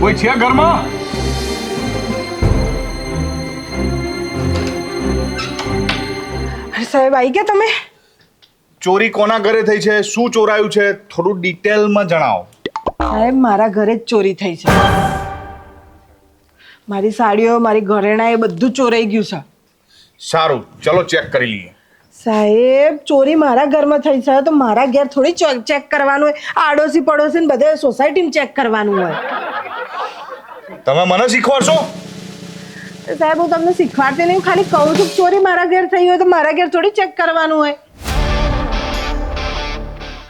Speaker 3: કોઈ છે ઘરમાં?
Speaker 1: અરે સાહેબ, આવી ગયા તમે?
Speaker 3: ચોરી કોના ઘરે થઈ છે? શું ચોરાયું છે? થોડું ડિટેલમાં જણાવો.
Speaker 1: સાહેબ, મારા ઘરે જ ચોરી થઈ છે. મારી સાડીઓ, મારી ઘરેણા એ બધું ચોરાઈ ગયું છે.
Speaker 3: સારું, ચલો ચેક કરી લઈએ.
Speaker 1: સાહેબ, ચોરી મારા ઘરમાં થઈ છે તો મારા ઘેર થોડી ચેક કરવાનું હોય. આડોશી પડોશી બધે સોસાયટીમાં ચેક કરવાનું હોય.
Speaker 3: તમે મને શીખવાડશો?
Speaker 1: સાહેબ, હું તમને શીખવાડતી નહીં, ખાલી કહું છું. ચોરી મારા ઘેર થઈ હોય તો મારા ઘેર થોડી ચેક કરવાનું હોય.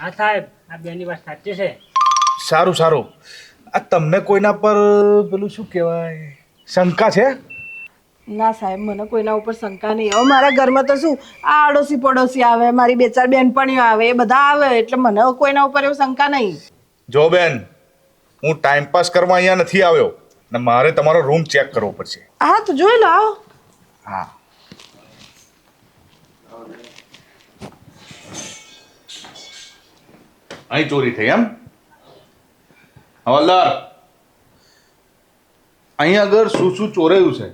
Speaker 9: હા સાહેબ, આ બેની વાત સાચી છે.
Speaker 3: સારું સારું. આ તમને કોઈના પર પેલું શું કહેવાય, શંકા છે?
Speaker 1: ના સાહેબ, મને કોઈના ઉપર શંકા નહીં. હવે મારા ઘરમાં તો શું, આ આડોશી પડોશી આવે, મારી બે ચાર બેનપણીઓ આવે, એ બધા આવે, એટલે મને કોઈના ઉપર એવું શંકા નહીં.
Speaker 3: જો બેન, હું ટાઈમ પાસ કરવા અહીંયા નથી આવ્યો ને મારે તમારો રૂમ ચેક કરવો પડશે.
Speaker 1: હા, તો જોઈ લો. આવો.
Speaker 3: હા. અહીં ચોરી થઈ એમ? હવાલદાર, અહીં આગળ શું શું ચોરાયું છે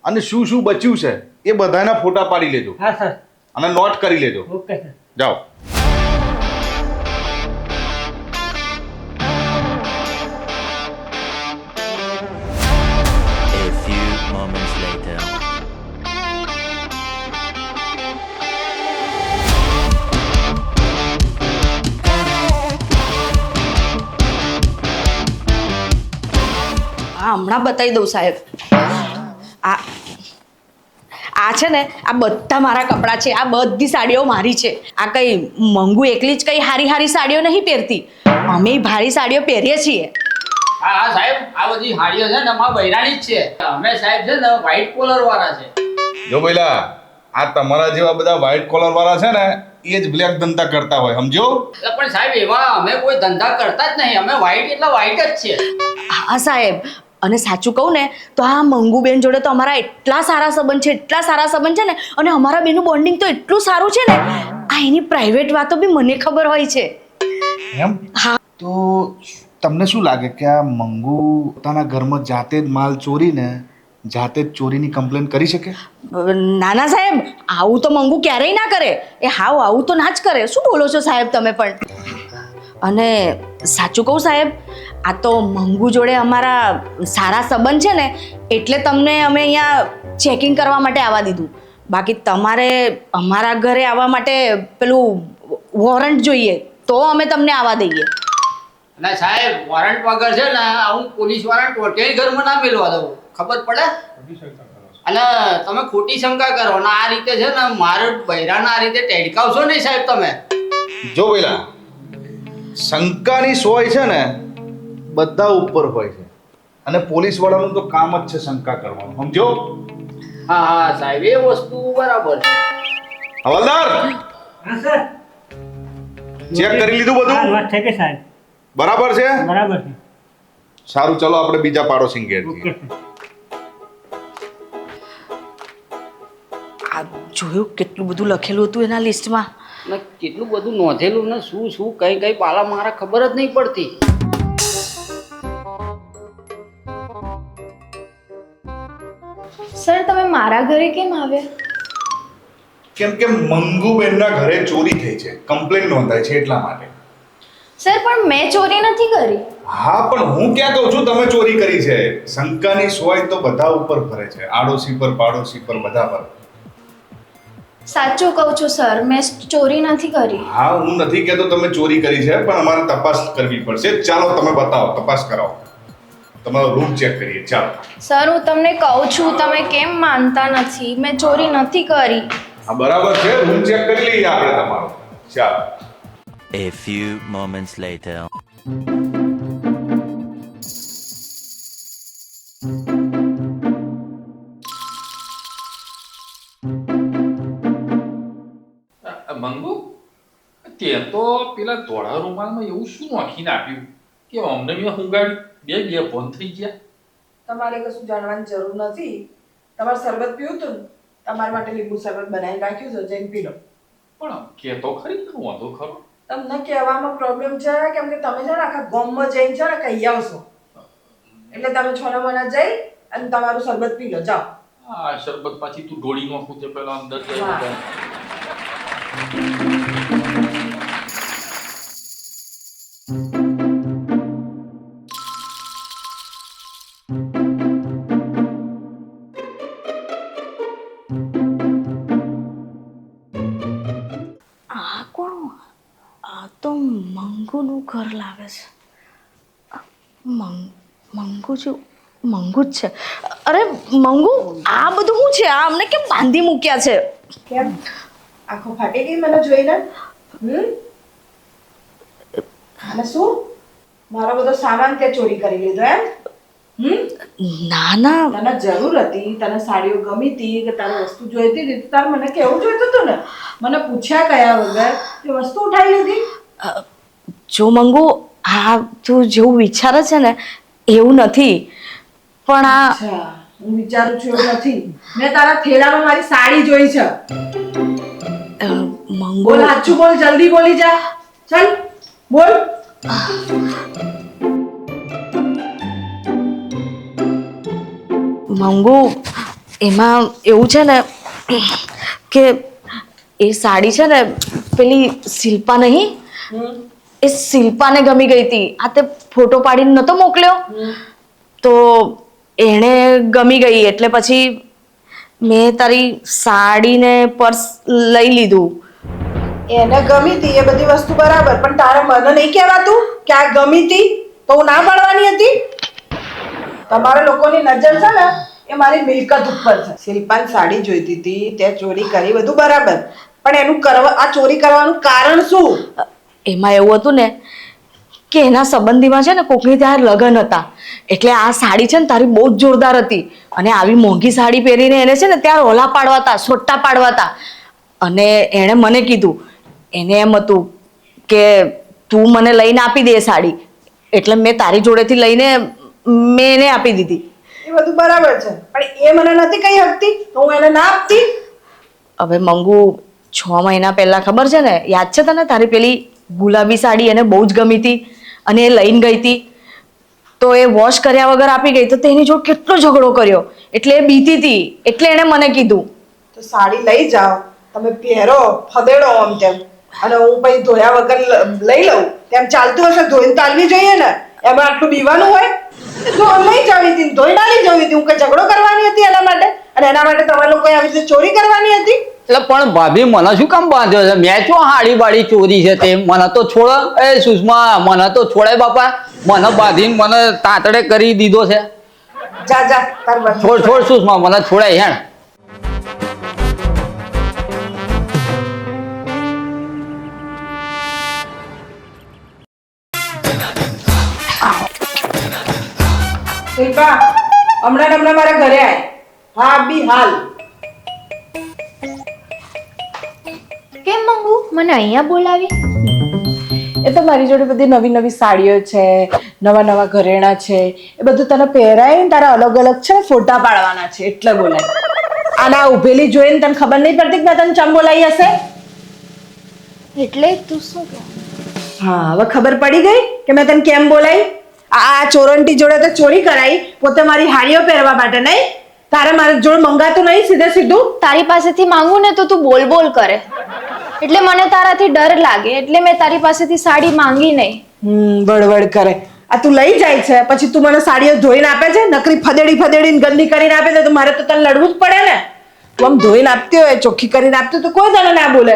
Speaker 3: અને શું શું બચ્યું છે એ બધાના ફોટા પાડી લેજો
Speaker 9: હા સર.
Speaker 3: અને નોટ કરી લેજો.
Speaker 9: Okay sir.
Speaker 3: જાઓ.
Speaker 5: A few moments later.
Speaker 8: હા, હમણાં બતાવી દઉં સાહેબ. આ આ છે ને, આ બધા મારા કપડાં છે. આ બધી સાડીઓ મારી છે. આ કઈ મંગુ એકલી જ કઈ હારી હારી સાડીઓ નહીં પહેરતી, અમે ભારી સાડીઓ પહેરીએ છીએ.
Speaker 10: હા હા સાહેબ, આ બધી હાડીઓ છે ને અમારા બૈરાણી જ છે. અમે સાહેબ છે ને વ્હાઈટ કોલર વાળા છે.
Speaker 3: જો પેલા આ તમારા જેવા બધા વ્હાઈટ કોલર વાળા છે ને એ જ બ્લેક ધંધા કરતા હોય, સમજો?
Speaker 10: પણ સાહેબ, એવા અમે કોઈ ધંધા કરતા જ નહીં. અમે વ્હાઈટ એટલે વ્હાઈટ જ છે.
Speaker 8: હા સાહેબ, અને સાચું કહું ને તો આ મંગુબેન જોડે તો અમારા એટલા સારા સંબંધ છે, એટલા સારા સંબંધ છે ને, અને અમારા બેનું બોન્ડિંગ તો એટલું સારું છે ને, આ એની પ્રાઇવેટ વાતો બી મને ખબર હોય છે.
Speaker 3: એમ?
Speaker 8: હા.
Speaker 3: તો તમને શું લાગે કે આ મંગુ પોતાના ઘરમાં જાતે જ માલ ચોરીને જાતે જ ચોરીની કમ્પ્લેન કરી શકે?
Speaker 8: ના ના સાહેબ, આવું તો મંગુ ક્યારેય ના કરે. એ હાવ આવું તો ના જ કરે. શું બોલો છો સાહેબ તમે પણ? અને સાચું કહું સાહેબ, આ તો મંગુ જોડે અમારા સારા સંબંધ છે ને એટલે તમને અમે અહીંયા ચેકિંગ કરવા માટે આવવા દીધું. બાકી તમારે અમારા ઘરે આવવા માટે પેલું વોરંટ જોઈએ તો અમે તમને આવવા દઈએ.
Speaker 10: અને સાહેબ, વોરંટ વગર છે ને હું પોલીસ વોરંટ ક્યાંય ઘરમાં ના મેળવા દઉં. ખબર પડે? અને તમે ખોટી શંકા કરો ને આ રીતે છે ને મારું બૈરાના આ રીતે ટેડકાવશો નહીં સાહેબ તમે.
Speaker 3: જો પેલા શંકાની સોય છે ને બધા ઉપર હોય છે અને પોલીસ વાળાનું તો કામ જ છે શંકા કરવાનું, સમજો?
Speaker 10: હા હા સાહેબ, એ વસ્તુ બરાબર છે.
Speaker 3: હવાલદાર,
Speaker 9: હા સર.
Speaker 3: ચેક કરી લીધું બધું?
Speaker 9: હા, વાત છે કે સાહેબ?
Speaker 3: બરાબર છે?
Speaker 9: બરાબર છે.
Speaker 3: સારું ચલો આપણે બીજા પાડોશી ઘેર જઈએ.
Speaker 8: આ જોયું કેટલું બધું લખેલું હતું એના લિસ્ટમાં.
Speaker 10: ને કેટલું બધું નોંધેલું ને શું શું કઈ કઈ પાલા મારા ખબર જ નહીં પડતી.
Speaker 6: સર તમે મારા ઘરે કેમ આવ્યા?
Speaker 3: કેમ કે મંગુબેનના ઘરે ચોરી થઈ છે, કમ્પ્લેન નોંધાઈ છે એટલા માટે.
Speaker 6: સર પણ મેં ચોરી નથી કરી.
Speaker 3: હા પણ હું ક્યાં કહું છું તમે ચોરી કરી છે. શંકાની સોય તો બધા ઉપર ફરે છે, આડોશી પર, પાડોશી પર, બધા પર.
Speaker 6: સાચું કહું છું સર, મેં ચોરી નથી કરી.
Speaker 3: હા હું નથી કહેતો તમે ચોરી કરી છે, પણ અમારે તપાસ કરવી પડશે. ચાલો તમે બતાવો, તપાસ કરાવો, તમારો રૂમ ચેક કરીએ. ચાલો.
Speaker 6: સર હું તમને કહું છું, તમે કેમ માનતા નથી? મેં ચોરી નથી કરી.
Speaker 3: હા બરાબર છે, રૂમ ચેક કરી લઈએ આપણે તમારો. ચાલો.
Speaker 5: A few moments later.
Speaker 7: મંગુ, તે તો પેલા ધોળા રૂમાલમાં એવું શું નાખીને આપ્યું કે અમને મેં હુંગાડ્યું? બે બંધ થઈ ગયા.
Speaker 1: તમારે કશું જાણવાની જરૂર નથી. તમારે શરબત પીવું હતું ને, તમારા માટે લીંબુ શરબત બનાવીને રાખ્યું છે, જઈને પી લો.
Speaker 7: પણ કે તો ખરી ને વાંધો ખરો.
Speaker 1: તમને કહેવામાં પ્રોબ્લેમ છે કેમ કે તમે છે ને આખા ગામમાં જઈને છે ને કહી આવશો, એટલે તમે છોના મોના જઈ અને તમારું શરબત પી લો. જાઓ.
Speaker 7: આ શરબત પાછી તું ઢોળી નાખું તે પેલા અંદર જાય.
Speaker 8: આ કોણ? આ તો મંગુનું ઘર લાગે છે. મંગુ જ છે. અરે મંગુ, આ બધું શું છે? આ અમને કેમ બાંધી મૂક્યા છે?
Speaker 1: કેમ આંખો ફાટી ગઈ મને જોઈને? અને શું મારો બધો સામાન તે ચોરી કરી લીધો એમ?
Speaker 8: ના
Speaker 1: તને જરૂર હતી, તને સાડીઓ ગમી હતી કે તારે વસ્તુ જોઈતી હતી, તો તારે મને કેવું જોઈતું હતું ને. મને પૂછ્યા કયા વગર તે વસ્તુ ઉઠાવી લીધી.
Speaker 8: જો મંગુ, આ તું જેવું વિચારે છે ને એવું નથી. પણ આ
Speaker 1: હું વિચારું છું એવું નથી. મેં તારા થેલામાં મારી સાડી જોઈ છે.
Speaker 8: મંગુ,
Speaker 1: બોલ, સાચું બોલ, જલ્દી બોલી જા. ચાલ બોલ.
Speaker 8: મંગુ, એમાં એવું છે ને કે એ સાડી છે ને પેલી શિલ્પા નહીં, એ શિલ્પાને ગમી ગઈ હતી. આ તે ફોટો પાડીને નતો મોકલ્યો, તો એણે ગમી ગઈ એટલે પછી મેં તારી સાડીને પર્સ લઈ લીધું.
Speaker 1: એને ગમી હતી એ બધી વસ્તુ બરાબર, પણ તારે મને નહીં કહેવાતું કે આ ગમી હતી તો હું ના પાડવાની હતી? તમારા લોકોની નજર છે ને એ મારી મિલકત ઉપર છે. શિલ્પાની સાડી જોઈતી હતી, તે ચોરી કરી, બધું બરાબર, પણ એનું આ ચોરી કરવાનું કારણ શું?
Speaker 8: એમાં એવું હતું ને કે એના સંબંધીમાં છે ને કોકની ત્યાં લગ્ન હતા, એટલે આ સાડી છે ને તારી બહુ જ જોરદાર હતી. અને આવી મોંઘી સાડી પહેરીને એને છે ને ત્યાં રોલા પાડવા હતા, સોટ્ટા પાડવા હતા. અને એણે મને કીધું, એને એમ હતું કે તું મને લઈને આપી દે સાડી, એટલે મેં તારી જોડેથી લઈને મેં એને આપી દીધી.
Speaker 1: એ બધું બરાબર છે, પણ એ મને નથી કહી શકતી તો હું એને ના આપતી?
Speaker 8: હવે મંગુ, 6 મહિના પહેલા ખબર છે ને, યાદ છે તને તારી પેલી ગુલાબી સાડી એને બહુ જ ગમી હતી અને એ લઈને ગઈ હતી, તો એ વોશ કર્યા વગર આપી ગઈ. તો તેની જોડે કેટલો ઝઘડો કર્યો, એટલે એ બીતી હતી, એટલે એણે મને કીધું.
Speaker 1: તો સાડી લઈ જાઓ, તમે પહેરો, ફદેડો આમ તેમ, અને હું પછી ધોયા વગર લઈ લઉં. તેમ ચાલતું હશે, ધોઈને તાલવી જોઈએ ને. એમાં આટલું બીવાનું હોય? લઈ જવી હતી, ધોઈ ડાલી જવી હતી. હું કઈ ઝઘડો કરવાની હતી એના માટે? અને એના માટે તમારે લોકો આવી રીતે ચોરી કરવાની હતી?
Speaker 10: એટલે પણ ભાભી મને શું કામ બાંધ્યો છે? મેં શું હાડી બાડી ચોરી છે તે? મને તો છોડો. એ સુષ્મા, મને તો છોડાય બાપા. મને બાંધીને મને તાતડે કરી દીધો છે.
Speaker 1: જા તાર બંધ
Speaker 10: છોડ સુષ્મા, મને છોડાય હેણ.
Speaker 1: શિલ્પા, હમણાં મારા ઘરે આય. હા બી હાલ.
Speaker 6: કેમ મંગુ મને અહીંયા બોલાવી?
Speaker 1: એ તો મારી જોડે બધી નવી નવી સાડીઓ છે, નવા નવા ઘરેણા છે, એ બધું તને પહેરાય ને તારા અલગ અલગ છે ફોટા પાડવાના છે એટલે બોલાય. આના ઉભેલી જોઈને તને ખબર નહીં પડતી કે મેં તને ચમ બોલાઈ હશે?
Speaker 6: એટલે તું શું કહે?
Speaker 1: હા, હવે ખબર પડી ગઈ કે મેં તને કેમ બોલાઈ? આ ચોરંટી જોડે તો ચોરી કરાઈ પોતે મારી હાડીઓ પહેરવા માટે, નહીં? તારે મારી જોડે મંગાતું નહીં સીધે સીધું?
Speaker 6: તારી પાસેથી માંગુ ને તો તું બોલ બોલ કરે, એટલે મને તારાથી ડર લાગે, એટલે મેં તારી પાસેથી સાડી માંગી નહીં.
Speaker 1: બળબડ કરે. આ તું લઈ જાય છે પછી તું મને સાડીઓ ધોઈને આપે છે, નકરી ફદેડીને ગંદી કરીને આપે છે તો મારે તો તને લડવું જ પડે ને. તું આમ ધોઈને આપતી હોય, ચોખ્ખી કરીને આપતી તો કોઈ તને ના બોલે.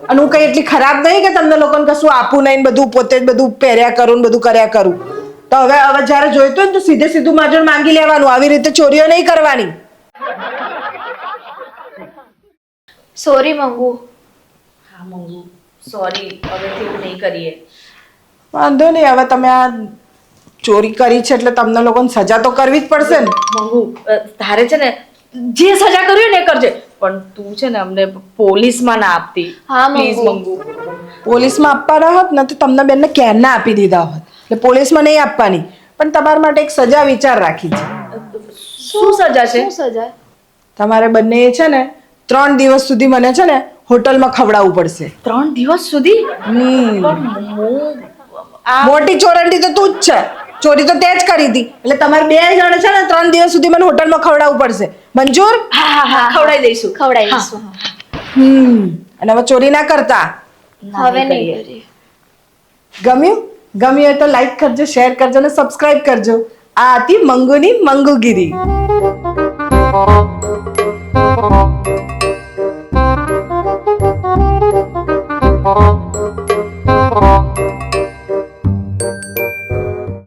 Speaker 1: અને હું કઈ એટલી ખરાબ નહીં કે તમને લોકોને કશું આપું નહીં, બધું પોતે જ બધું પહેર્યા કરું ને બધું કર્યા કરું. તો હવે જ્યારે જોઈતું હોય ને તો સીધે સીધું મારી જોડે માંગી લેવાનું, આવી રીતે ચોરીઓ નહીં કરવાની.
Speaker 6: સોરી મંગુ.
Speaker 8: હા મંગુ, સોરી, હવેથી એવું નહીં કરીએ.
Speaker 1: વાંધો નહીં, હવે તમે આ ચોરી કરી છે એટલે તમને લોકોને સજા તો કરવી જ પડશે ને.
Speaker 8: મંગુ, તારે છે ને જે સજા કરવી હોય ને એ કરજે, પણ તું છે ને અમને પોલીસમાં ના આપતી.
Speaker 6: હા
Speaker 8: પ્લીઝ
Speaker 6: મંગુ.
Speaker 8: મંગુ.
Speaker 1: પોલીસમાં આપવાના હોત ને તો તમને બેનને ક્યારના આપી દીધા હોત. એટલે પોલીસમાં નહીં આપવાની, પણ તમારા માટે એક સજા વિચાર રાખી છે.
Speaker 8: શું સજા છે?
Speaker 6: શું સજા?
Speaker 1: તમારે બંને છે ને 3 દિવસ સુધી મને છે ને હોટલમાં ખવડાવવું પડશે.
Speaker 8: 3 દિવસ સુધી?
Speaker 1: મોટી ચોરંડી તો તું જ છે, ચોરી તો તે જ કરી હતી, એટલે તમારે 2 જણ છે ને 3 દિવસ સુધી મને હોટલમાં ખવડાવવું પડશે. મંજૂર?
Speaker 8: હા, ખવડાવી દઈશું.
Speaker 6: ખવડાવી દઈશું.
Speaker 1: અને હવે ચોરી ના કરતા.
Speaker 6: હવે નહીં કરીએ.
Speaker 1: ગમ્યું હોય તો લાઈક કરજો, શેર કરજો અને સબસ્ક્રાઇબ કરજો. આ હતી મંગુની મંગુગીરી.